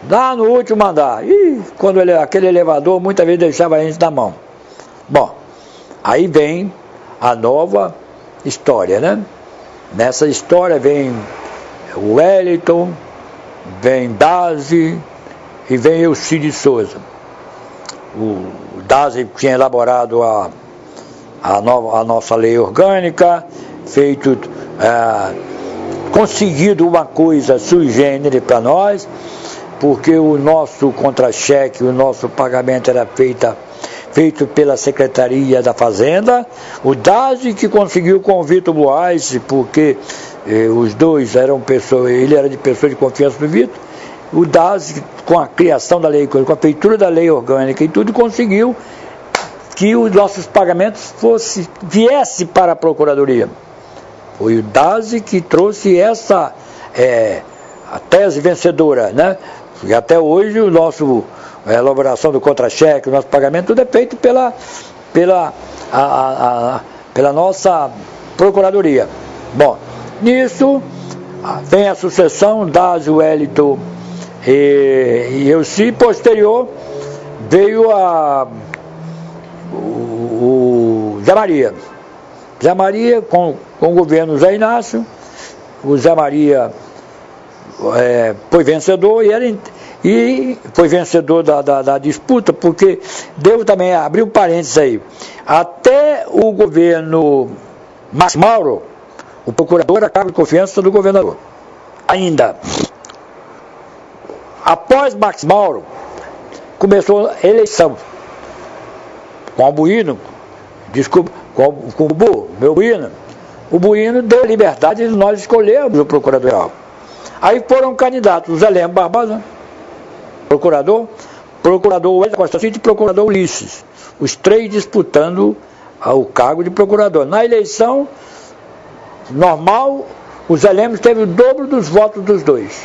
lá no último andar. E quando aquele elevador muitas vezes deixava a gente na mão. Bom, aí vem a nova história, né? Nessa história vem o Wellington, vem Dazi e vem Elcide Souza. O Dazi tinha elaborado a nossa lei orgânica, conseguido uma coisa sui generis para nós, porque o nosso contra-cheque, o nosso pagamento era feito pela Secretaria da Fazenda. O Dazi que conseguiu com o Vitor Buarque, porque os dois eram pessoas, ele era de pessoa de confiança do Vitor. O Dazi, com a criação da lei, com a feitura da lei orgânica e tudo, conseguiu que os nossos pagamentos viesse para a Procuradoria. Foi o Dazi que trouxe essa a tese vencedora, né? E até hoje a elaboração do contra-cheque, o nosso pagamento, tudo é feito pela nossa procuradoria. Bom, nisso vem a sucessão da Wellington e Elci. Posterior veio o Zé Maria. Zé Maria com o governo Zé Inácio. O Zé Maria foi vencedor e foi vencedor da disputa, porque devo também abrir um parênteses aí. Até o governo Max Mauro, o procurador era cargo de confiança do governador. Ainda. Após Max Mauro, começou a eleição. Com o Bueno, com o Bu, meu Bueno. O Bueno deu liberdade de nós escolhermos o procurador-geral. Aí foram candidatos o Zé Lemos Barbosa, procurador Wellington Costa City e procurador Ulisses. Os três disputando o cargo de procurador. Na eleição normal, o Zé Lemos teve o dobro dos votos dos dois.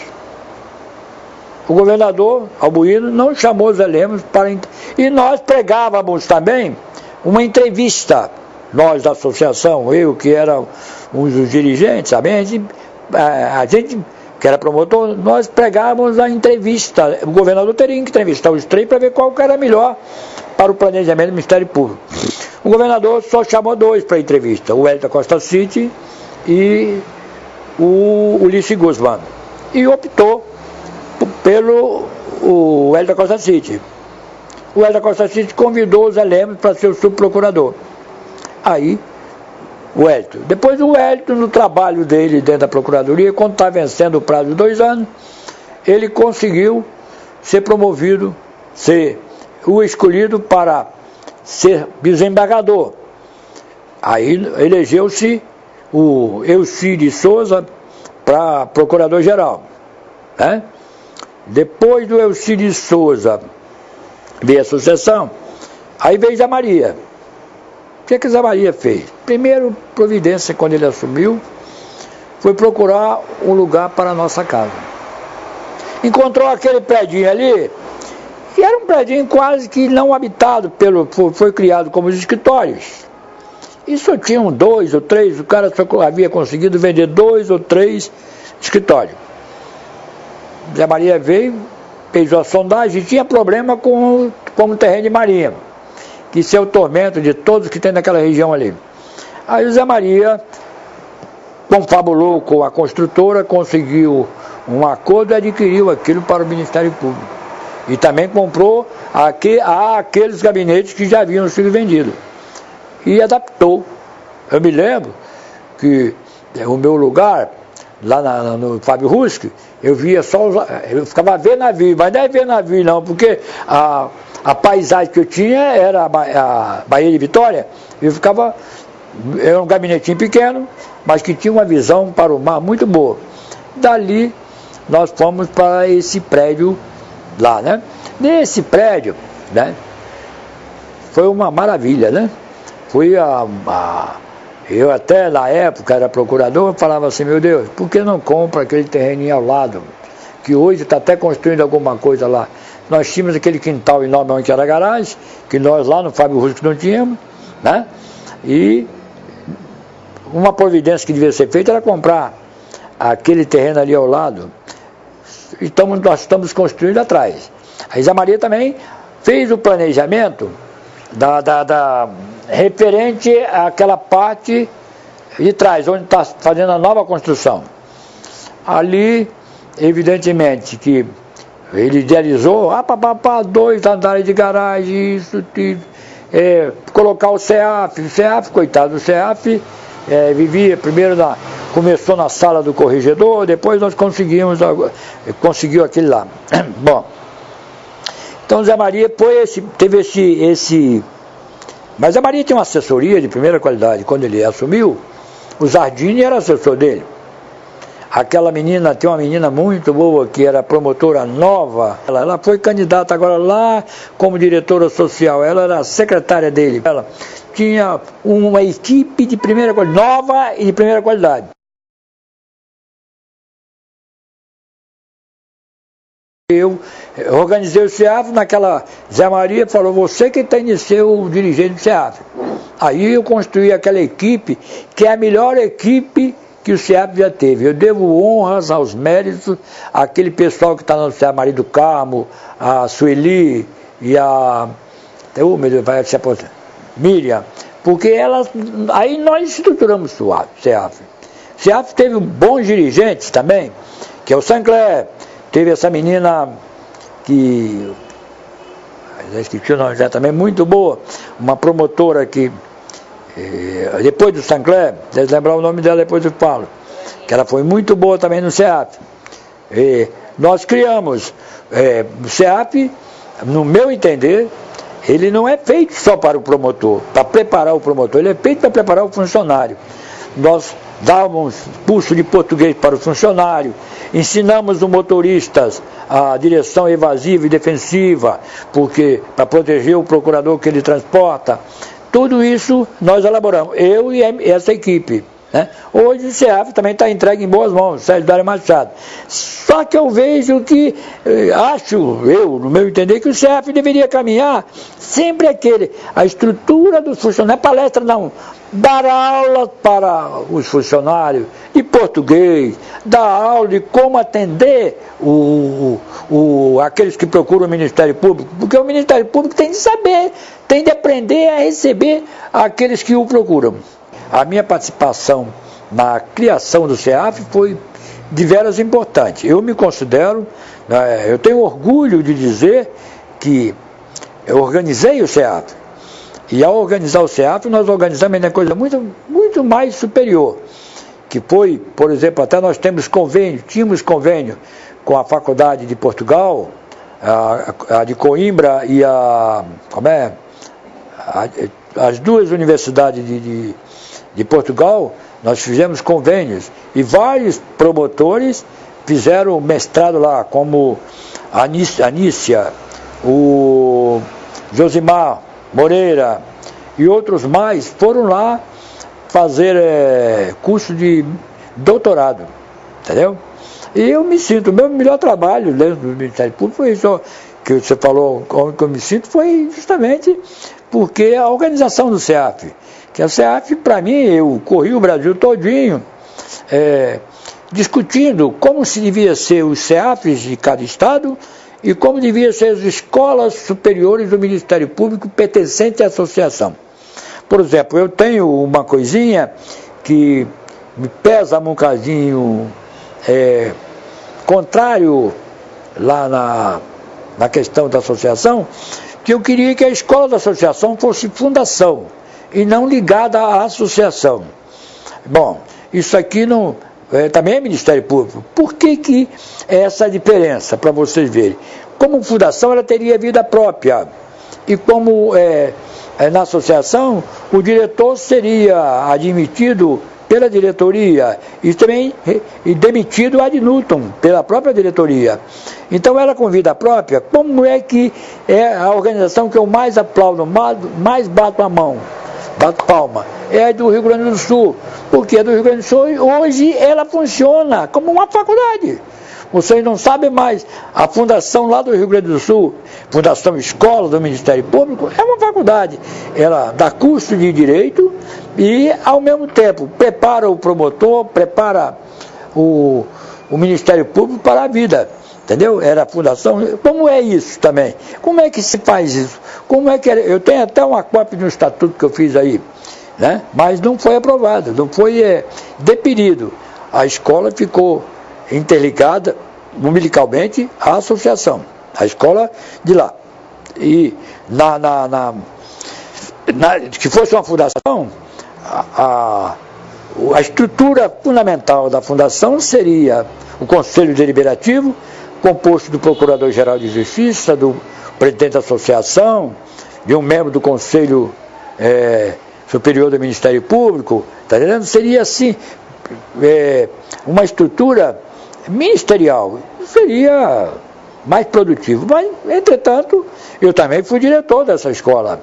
O governador Albuíno não chamou o Zé Lemos para... E nós pregávamos também uma entrevista. Nós da associação, eu que era um dos dirigentes, a gente que era promotor, nós pregávamos a entrevista. O governador teria que entrevistar os três para ver qual que era melhor para o planejamento do Ministério Público. O governador só chamou dois para a entrevista, o Wellington Costa City e o Ulisses Guzmán. E optou pelo Wellington Costa City. O Wellington Costa City convidou o Zé Lemos para ser o subprocurador. Aí, o Wellington. Depois o Wellington, no trabalho dele dentro da Procuradoria, quando está vencendo o prazo de 2 anos, ele conseguiu ser promovido, ser o escolhido para ser desembargador. Aí elegeu-se o Elci de Souza para procurador-geral. Né? Depois do Elci de Souza veio a sucessão, aí veio Zé Maria. O que Zé Maria fez? Primeiro, providência, quando ele assumiu, foi procurar um lugar para a nossa casa. Encontrou aquele predinho ali, e era um predinho quase que não habitado, foi criado como os escritórios. E só tinham 2 ou 3, o cara só havia conseguido vender 2 ou 3 escritórios. Zé Maria veio, fez a sondagem e tinha problema com o terreno de Marinha, que isso é o tormento de todos que tem naquela região ali. Aí o Zé Maria confabulou com a construtora, conseguiu um acordo e adquiriu aquilo para o Ministério Público. E também comprou aqueles gabinetes que já haviam sido vendidos. E adaptou. Eu me lembro que o meu lugar, lá no Fábio Ruski, eu via eu ficava vendo navio, mas não é ver navio não, porque a paisagem que eu tinha era a Baía de Vitória, era um gabinetinho pequeno, mas que tinha uma visão para o mar muito boa. Dali nós fomos para esse prédio lá, né? Nesse prédio, né? Foi uma maravilha, né? Eu até na época era procurador, falava assim, meu Deus, por que não compra aquele terreninho ao lado? Que hoje está até construindo alguma coisa lá. Nós tínhamos aquele quintal enorme onde era a garagem, que nós lá no Fábio Ruski não tínhamos, né? E uma providência que devia ser feita era comprar aquele terreno ali ao lado. Nós estamos construindo atrás. A Zé Maria também fez o planejamento referente àquela parte de trás, onde está fazendo a nova construção. Ali, evidentemente, que ele idealizou, 2 andares de garagem, isso, colocar o CEAF, coitado do CEAF, vivia primeiro começou na sala do corregedor, depois nós conseguiu aquele lá. Bom, então Zé Maria teve esse... Mas Zé Maria tinha uma assessoria de primeira qualidade. Quando ele assumiu, o Zardini era assessor dele. Aquela menina, tem uma menina muito boa, que era promotora nova, ela foi candidata agora lá como diretora social, ela era a secretária dele. Ela tinha uma equipe de primeira qualidade, nova e de primeira qualidade. Eu organizei o SEAF, naquela Zé Maria falou, você que tem de ser o dirigente do SEAF. Aí eu construí aquela equipe, que é a melhor equipe que o SEAF já teve. Eu devo honras aos méritos àquele pessoal que está no SEAF, Maria do Carmo, a Sueli e a... meu Deus, vai se aposentar. Miriam. Porque elas... Aí nós estruturamos o SEAF. O SEAF teve bons dirigentes também, que é o Sancler. Teve essa menina que... já esqueci o nome dela também, muito boa. Uma promotora que... depois do Sancler, vocês lembrar o nome dela, depois eu falo, que ela foi muito boa também no SEAF. Nós criamos o SEAF, no meu entender, ele não é feito só para o promotor, para preparar o promotor, ele é feito para preparar o funcionário. Nós dávamos curso de português para o funcionário, ensinamos os motoristas a direção evasiva e defensiva, porque para proteger o procurador que ele transporta. Tudo isso nós elaboramos, eu e essa equipe. Né? Hoje o SEAF também está entregue em boas mãos, Sérgio Dário Machado. Só que eu vejo que, no meu entender, que o SEAF deveria caminhar sempre a estrutura dos funcionários, não é palestra não, dar aula para os funcionários de português, dar aula de como atender aqueles que procuram o Ministério Público, porque o Ministério Público tem de saber, tem de aprender a receber aqueles que o procuram. A minha participação na criação do SEAF foi de veras importante. Eu me considero, eu tenho orgulho de dizer que eu organizei o SEAF. E ao organizar o SEAF, nós organizamos uma coisa muito mais superior. Que foi, por exemplo, até nós tínhamos convênio com a Faculdade de Portugal, a de Coimbra e as duas universidades de Portugal, nós fizemos convênios e vários promotores fizeram mestrado lá, como a Anícia, o Josimar Moreira e outros mais, foram lá fazer curso de doutorado, entendeu? E eu me sinto, o meu melhor trabalho dentro do Ministério Público foi isso que você falou, como que eu me sinto, foi justamente porque a organização do SEAF, que a SEAF, para mim, eu corri o Brasil todinho, discutindo como se devia ser os SEAFs de cada estado e como devia ser as escolas superiores do Ministério Público pertencente à associação. Por exemplo, eu tenho uma coisinha que me pesa um bocadinho contrário lá na questão da associação, que eu queria que a escola da associação fosse fundação e não ligada à associação. Bom, isso aqui não... também é Ministério Público. Por que é essa diferença, para vocês verem? Como fundação, ela teria vida própria. E como na associação, o diretor seria admitido pela diretoria e também demitido ad nutum, pela própria diretoria. Então, ela com vida própria, como é que é a organização que eu mais aplaudo, mais bato a mão, bato palma, é a do Rio Grande do Sul, porque a do Rio Grande do Sul, hoje, ela funciona como uma faculdade. Vocês não sabem mais, a fundação lá do Rio Grande do Sul, Fundação Escola do Ministério Público, é uma faculdade. Ela dá curso de direito e, ao mesmo tempo, prepara o promotor, prepara o Ministério Público para a vida. Entendeu? Era a fundação. Como é isso também? Como é que se faz isso? Como é que eu tenho até uma cópia de um estatuto que eu fiz aí, né? Mas não foi aprovado, não foi deperido. A escola ficou interligada umbilicalmente à associação, a escola de lá. E que fosse uma fundação, a estrutura fundamental da fundação seria o Conselho Deliberativo, composto do Procurador-Geral de Justiça, do presidente da associação, de um membro do Conselho Superior do Ministério Público, tá entendendo? Seria assim, uma estrutura ministerial, seria mais produtivo. Mas, entretanto, eu também fui diretor dessa escola,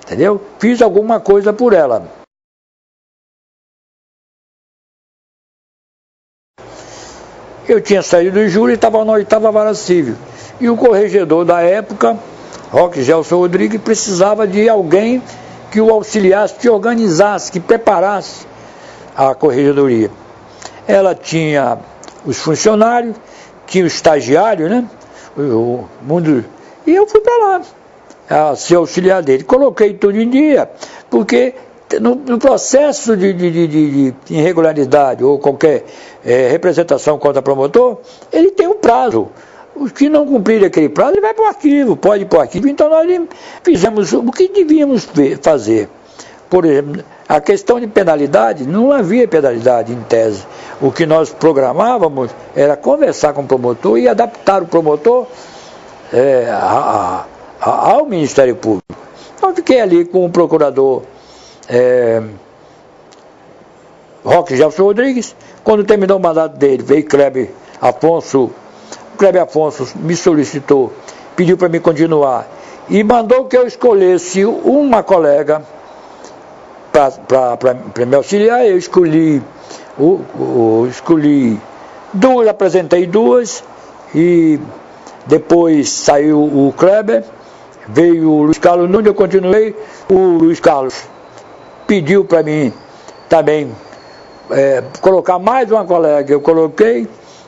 entendeu? Fiz alguma coisa por ela. Eu tinha saído do júri e estava na 8ª Vara Civil. E o corregedor da época, Roque Gelson Rodrigues, precisava de alguém que o auxiliasse, que organizasse, que preparasse a corregedoria. Ela tinha os funcionários, tinha o estagiário, né? E eu fui para lá, a ser auxiliar dele. Coloquei tudo em dia, porque no processo de irregularidade ou qualquer representação contra promotor, ele tem um prazo. Os que não cumprirem aquele prazo, ele vai para o arquivo, pode ir para o arquivo. Então nós fizemos o que devíamos fazer. Por exemplo, a questão de penalidade, não havia penalidade em tese. O que nós programávamos era conversar com o promotor e adaptar o promotor ao Ministério Público. Então fiquei ali com o procurador Roque Gelson Rodrigues. Quando terminou o mandato dele, veio Kleber Afonso. Kleber Afonso me solicitou, pediu para me continuar e mandou que eu escolhesse uma colega para me auxiliar. Eu escolhi duas, apresentei duas, e depois saiu o Kleber, veio o Luiz Carlos Nunes, eu continuei. O Luiz Carlos pediu para mim também colocar mais uma colega. Eu coloquei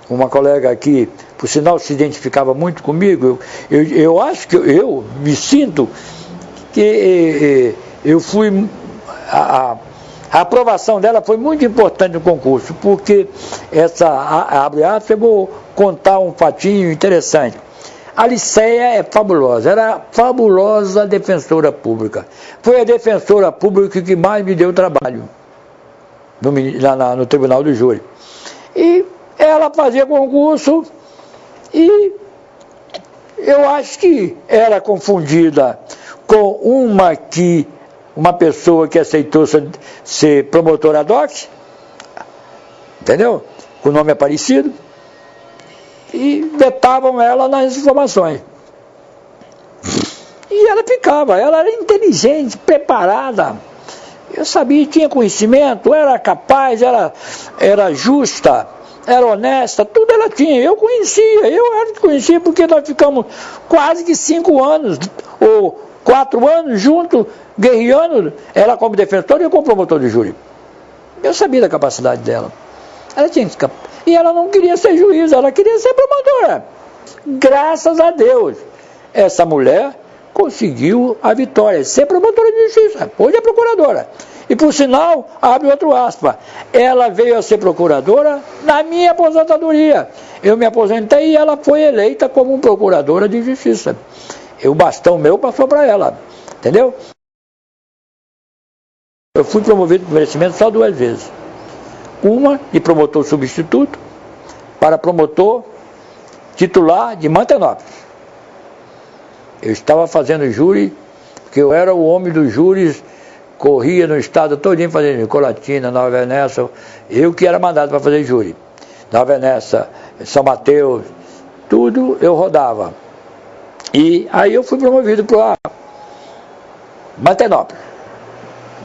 uma colega que, por sinal, se identificava muito comigo. Eu acho que eu me sinto que eu fui... A aprovação dela foi muito importante no concurso, porque abre aspas, eu vou contar um fatinho interessante. A Liceia é fabulosa, era fabulosa defensora pública. Foi a defensora pública que mais me deu trabalho no Tribunal do Júri. E ela fazia concurso e eu acho que era confundida com uma pessoa que aceitou ser promotora ad hoc, entendeu? Com o nome parecido, e vetavam ela nas informações. E ela era inteligente, preparada, eu sabia, tinha conhecimento, era capaz, era justa, era honesta, tudo ela tinha. Eu conhecia porque nós ficamos quase que 5 anos, ou 4 anos juntos, guerreando, ela como defensora e eu como promotor de júri. Eu sabia da capacidade dela. Ela tinha que escapar. E ela não queria ser juíza, ela queria ser promotora. Graças a Deus, essa mulher conseguiu a vitória, ser promotora de justiça, hoje é procuradora. E por sinal, abre outro aspa, ela veio a ser procuradora na minha aposentadoria. Eu me aposentei e ela foi eleita como procuradora de justiça. O bastão meu passou para ela, entendeu? Eu fui promovido por merecimento só 2 vezes. Uma de promotor substituto para promotor titular de Mantenópolis. Eu estava fazendo júri, porque eu era o homem dos júris, corria no estado todinho fazendo Colatina, Nova Venécia, eu que era mandado para fazer júri. Nova Venécia, São Mateus, tudo eu rodava. E aí eu fui promovido para Mantenópolis.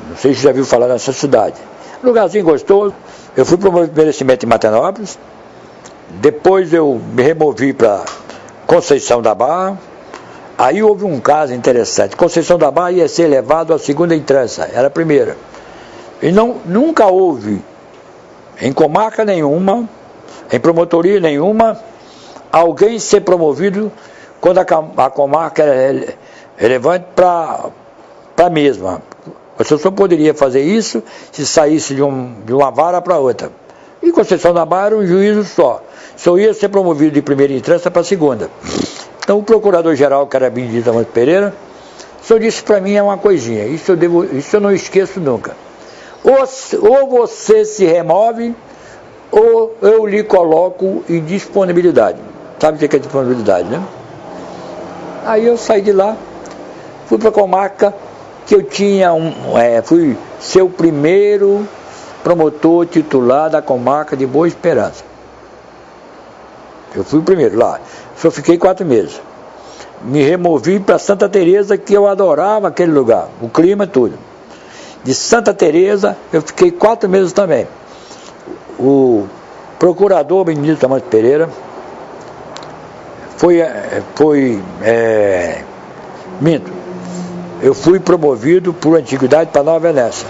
Não sei se já viu falar nessa cidade. Lugarzinho gostoso. Eu fui promovido por merecimento em Mantenópolis. Depois eu me removi para Conceição da Barra. Aí houve um caso interessante. Conceição da Barra ia ser levado à segunda instância, era a primeira. E nunca houve, em comarca nenhuma, em promotoria nenhuma, alguém ser promovido quando a comarca era relevante para a mesma. Você só poderia fazer isso se saísse de uma vara para outra. E Conceição da Barra era um juízo só. Só ia ser promovido de primeira instância para a segunda. Então o procurador-geral, que era Benedito Amancio Pereira, só disse para mim uma coisinha, isso eu não esqueço nunca. Ou você se remove, ou eu lhe coloco em disponibilidade. Sabe o que é disponibilidade, né? Aí eu saí de lá, fui para a comarca, que eu tinha fui ser o primeiro promotor titular da comarca de Boa Esperança. Eu fui o primeiro lá, só fiquei 4 meses. Me removi para Santa Teresa, que eu adorava aquele lugar, o clima, tudo. De Santa Teresa, eu fiquei 4 meses também. O procurador Benedito Amancio Pereira minto. Eu fui promovido por antiguidade para Nova Venécia.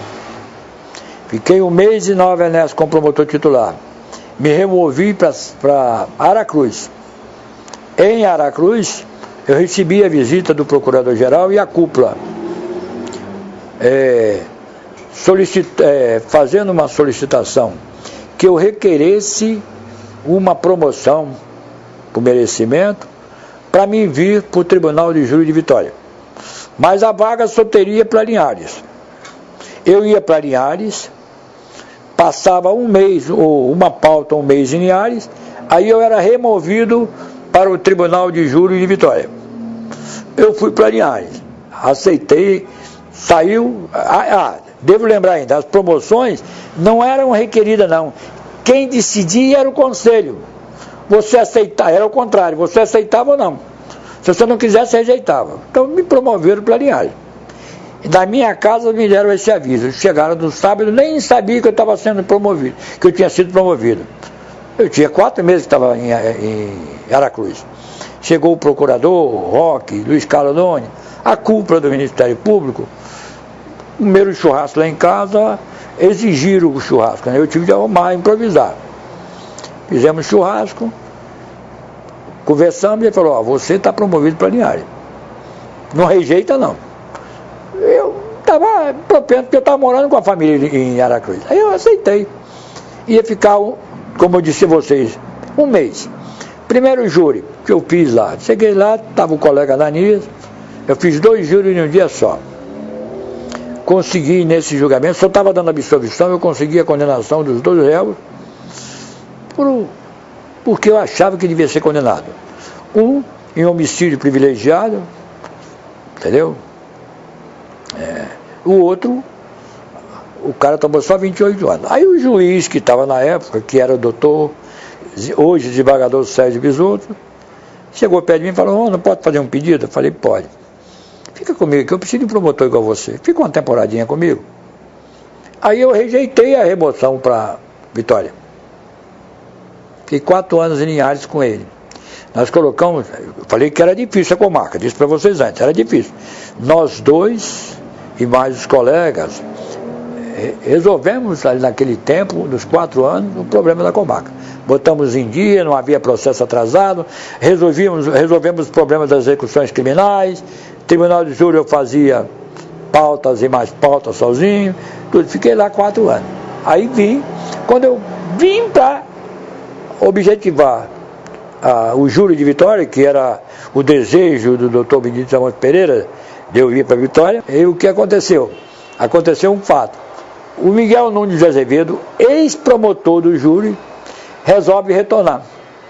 Fiquei 1 mês em Nova Venécia como promotor titular. Me removi para Aracruz. Em Aracruz, eu recebi a visita do Procurador-Geral e a cúpula, fazendo uma solicitação que eu requeresse uma promoção por merecimento para mim vir para o Tribunal de Júri de Vitória. Mas a vaga só teria para Linhares. Eu ia para Linhares, passava 1 mês, ou uma pauta 1 mês em Linhares, aí eu era removido para o Tribunal de Júri de Vitória. Eu fui para Linhares, aceitei, saiu. Devo lembrar ainda, as promoções não eram requeridas não. Quem decidia era o conselho. Você aceitava, era o contrário, você aceitava ou não. Se você não quisesse, rejeitava. Então me promoveram para Linhares. E da minha casa me deram esse aviso. Chegaram no sábado, nem sabia que eu estava sendo promovido, que eu tinha sido promovido. Eu tinha 4 meses que estava em Aracruz. Chegou o procurador, Roque, Luiz Carlos Doni, a cúpula do Ministério Público. O primeiro churrasco lá em casa, exigiram o churrasco, né? Eu tive de arrumar, improvisar. Fizemos churrasco, conversamos e ele falou, você está promovido para Linhares. Não rejeita não. Eu estava propenso, porque eu estava morando com a família em Aracruz. Aí eu aceitei. Ia ficar, como eu disse a vocês, 1 mês. Primeiro júri que eu fiz lá. Cheguei lá, estava o colega Ananias, eu fiz 2 júris em um dia só. Consegui nesse julgamento, só estava dando absolvição, eu consegui a condenação dos 2 réus, porque eu achava que devia ser condenado. Um em homicídio privilegiado, entendeu? O outro, o cara tomou só 28 anos. Aí o juiz que estava na época, que era o doutor, hoje desembargador Sérgio Bisotto, chegou perto de mim e falou, não pode fazer um pedido? Eu falei, pode. Fica comigo, que eu preciso de um promotor igual você. Fica uma temporadinha comigo. Aí eu rejeitei a remoção para Vitória. Fiquei 4 anos em Linhares com ele. Nós colocamos, eu falei que era difícil a comarca, disse para vocês antes, era difícil. Nós 2 e mais os colegas resolvemos ali naquele tempo, nos 4 anos, o problema da comarca. Botamos em dia, não havia processo atrasado, resolvemos os problemas das execuções criminais, Tribunal de Júri eu fazia pautas e mais pautas sozinho, tudo. Fiquei lá 4 anos. Aí quando eu vim para objetivar o júri de Vitória, que era o desejo do doutor Benedito Ramos Pereira, de eu vir para Vitória, e o que aconteceu? Aconteceu um fato. O Miguel Nunes de Azevedo, ex-promotor do júri, resolve retornar.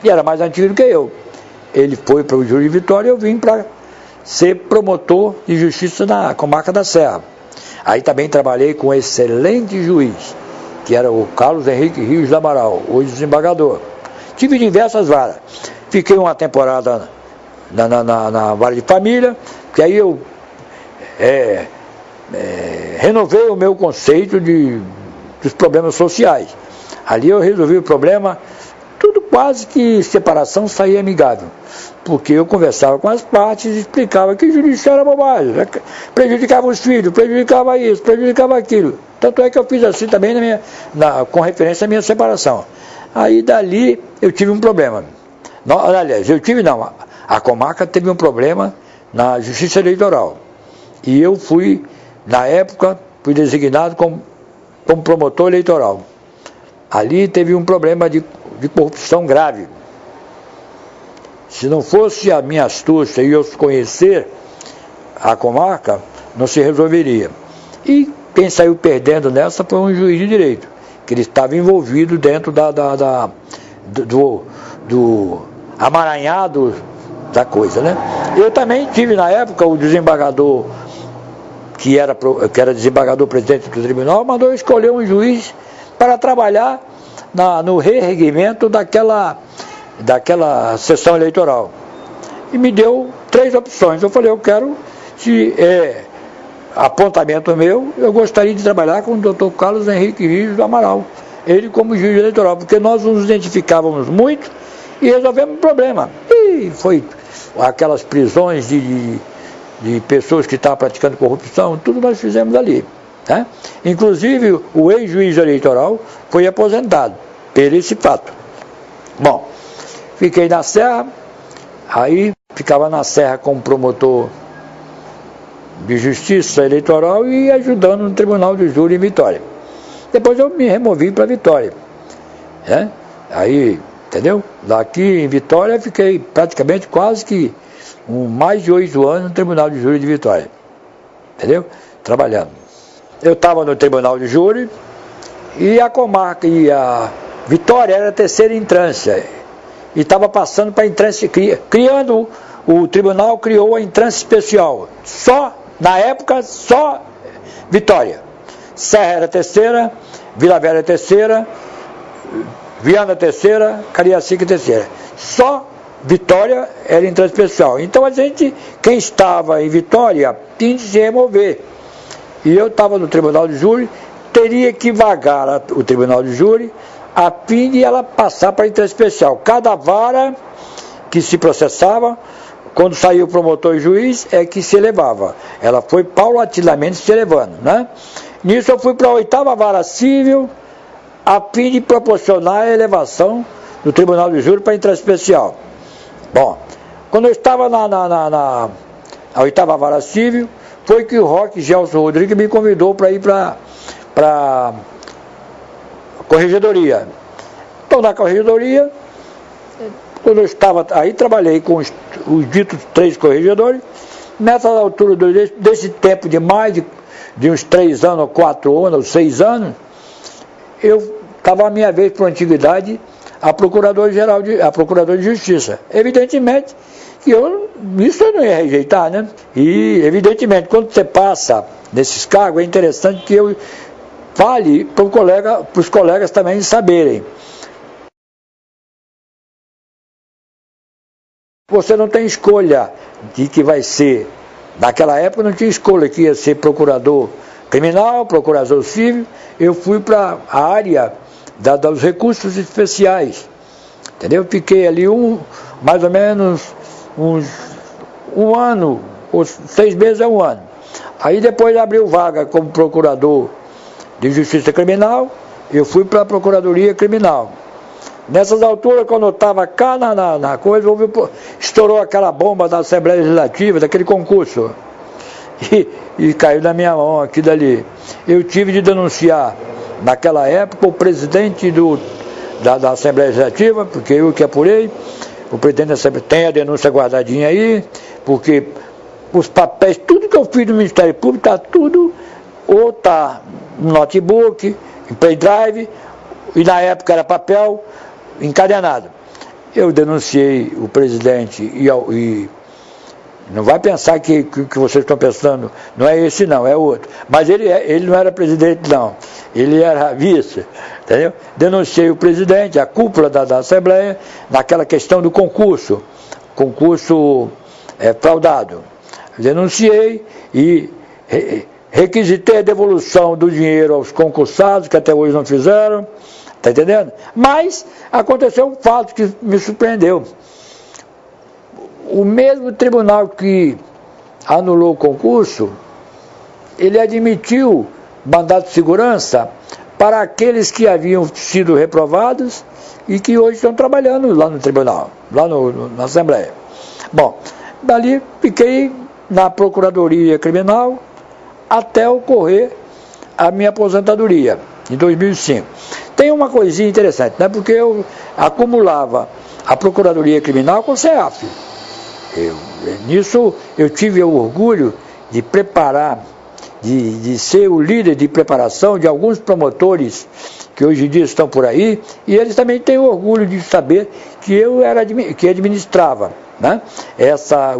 E era mais antigo do que eu. Ele foi para o júri de Vitória e eu vim para ser promotor de justiça na comarca da Serra. Aí também trabalhei com um excelente juiz, que era o Carlos Henrique Rios do Amaral, hoje desembargador. Tive diversas varas. Fiquei uma temporada na vara de família, que aí eu renovei o meu conceito dos problemas sociais. Ali eu resolvi o problema, tudo quase que separação saía amigável, porque eu conversava com as partes e explicava que justiça era bobagem, prejudicava os filhos, prejudicava isso, prejudicava aquilo. Tanto é que eu fiz assim também com referência à minha separação. Aí dali eu tive um problema. Não, aliás, a comarca teve um problema na justiça eleitoral. E eu na época, fui designado como promotor eleitoral. Ali teve um problema de corrupção grave. Se não fosse a minha astúcia e eu conhecer a comarca, não se resolveria. E quem saiu perdendo nessa foi um juiz de direito, que ele estava envolvido dentro do amaranhado da coisa, né? Eu também tive na época o desembargador, que era desembargador presidente do tribunal, mandou escolher um juiz para trabalhar no reerguimento daquela sessão eleitoral. E me deu 3 opções. Eu falei, eu quero, se apontamento meu, eu gostaria de trabalhar com o doutor Carlos Henrique Rios do Amaral, ele como juiz eleitoral, porque nós nos identificávamos muito e resolvemos o problema. E foi aquelas prisões de pessoas que estavam praticando corrupção, tudo nós fizemos ali. Né? Inclusive, o ex-juiz eleitoral foi aposentado por esse fato. Bom, fiquei na Serra, aí ficava na Serra como promotor de Justiça Eleitoral e ajudando no Tribunal de Júri em Vitória. Depois eu me removi para Vitória. Né? Aí, entendeu? Daqui em Vitória fiquei praticamente quase que mais de 8 anos no Tribunal de Júri de Vitória. Entendeu? Trabalhando. Eu estava no Tribunal de Júri e a comarca e a Vitória era a terceira entrância. E estava passando para a entrância, criando, o tribunal criou a entrância especial. Só, na época, só Vitória. Serra era a terceira, Vila Velha a terceira, Viana a terceira, Cariacica a terceira. Só Vitória era entrância especial. Então a gente, quem estava em Vitória, tinha de se remover. E eu estava no Tribunal de Júri, teria que vagar o Tribunal de Júri a fim de ela passar para a entrância especial. Cada vara que se processava, quando saiu o promotor e juiz, é que se elevava. Ela foi paulatinamente se elevando. Né? Nisso eu fui para a 8ª Vara Civil, a fim de proporcionar a elevação do Tribunal de Júri para a entrância especial. Bom, quando eu estava na 8ª Vara Civil, foi que o Roque Gelson Rodrigues me convidou para ir para a Corregedoria. Então, na Corregedoria, quando eu estava aí, trabalhei com os ditos 3 corregedores. Nessa altura desse tempo de mais de uns 3 anos, ou 4 anos, ou 6 anos, eu estava a minha vez, por antiguidade, a Procurador-Geral a Procurador de Justiça. Evidentemente que isso eu não ia rejeitar, né? E, evidentemente, quando você passa nesses cargos, é interessante que eu fale para os colegas também saberem. Você não tem escolha de que vai ser. Naquela época não tinha escolha que ia ser procurador criminal, procurador civil. Eu fui para a área dos recursos especiais. Entendeu? Fiquei ali mais ou menos um ano, ou 6 meses a 1 ano. Aí depois abriu vaga como procurador de Justiça Criminal, eu fui para a Procuradoria Criminal. Nessas alturas, quando eu estava cá na coisa, estourou aquela bomba da Assembleia Legislativa, daquele concurso, e caiu na minha mão aqui dali. Eu tive de denunciar, naquela época, o presidente da Assembleia Legislativa, porque eu que apurei. O presidente da Assembleia tem a denúncia guardadinha aí, porque os papéis, tudo que eu fiz no Ministério Público, está tudo, ou está no notebook, em pendrive, e na época era papel encadenado. Eu denunciei o presidente e não vai pensar que vocês estão pensando, não é esse não, é outro. Mas ele não era presidente não, ele era vice, entendeu? Denunciei o presidente, a cúpula da Assembleia, naquela questão do concurso fraudado. Denunciei e requisitei a devolução do dinheiro aos concursados, que até hoje não fizeram, está entendendo? Mas aconteceu um fato que me surpreendeu. O mesmo tribunal que anulou o concurso, ele admitiu mandato de segurança para aqueles que haviam sido reprovados e que hoje estão trabalhando lá no tribunal, lá na Assembleia. Bom, dali fiquei na Procuradoria Criminal até ocorrer a minha aposentadoria, em 2005. Tem uma coisinha interessante, né? Porque eu acumulava a Procuradoria Criminal com o CEAF. Nisso eu tive o orgulho de preparar, de ser o líder de preparação de alguns promotores que hoje em dia estão por aí, e eles também têm o orgulho de saber que eu que administrava, né?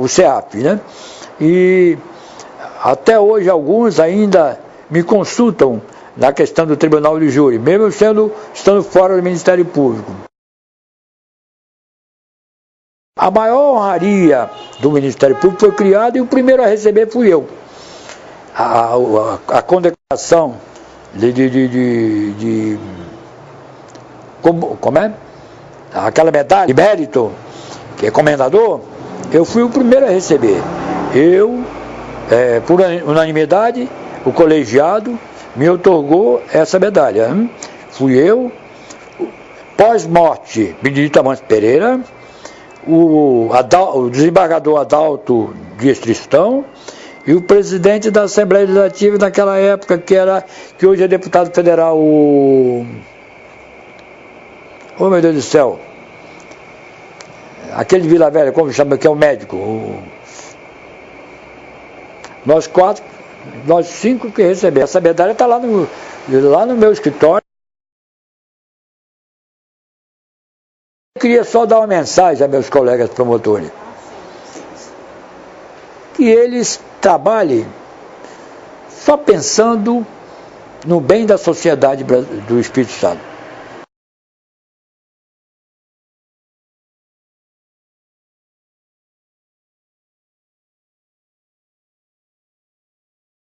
O CEAF, né? E até hoje alguns ainda me consultam na questão do Tribunal de Júri, mesmo estando fora do Ministério Público. A maior honraria do Ministério Público foi criada e o primeiro a receber fui eu. A condecoração como é? aquela medalha de mérito, que é comendador, eu fui o primeiro a receber. Por unanimidade, o colegiado me otorgou essa medalha. Fui eu, pós-morte, Benedito Amancio Pereira, o desembargador Adalto Dias Tristão e o presidente da Assembleia Legislativa naquela época, que hoje é deputado federal, oh meu Deus do céu, aquele de Vila Velha, como chama, que é o médico. Nós cinco que recebemos. Essa medalha está lá no meu escritório. Eu queria só dar uma mensagem a meus colegas promotores. Que eles trabalhem só pensando no bem da sociedade do Espírito Santo.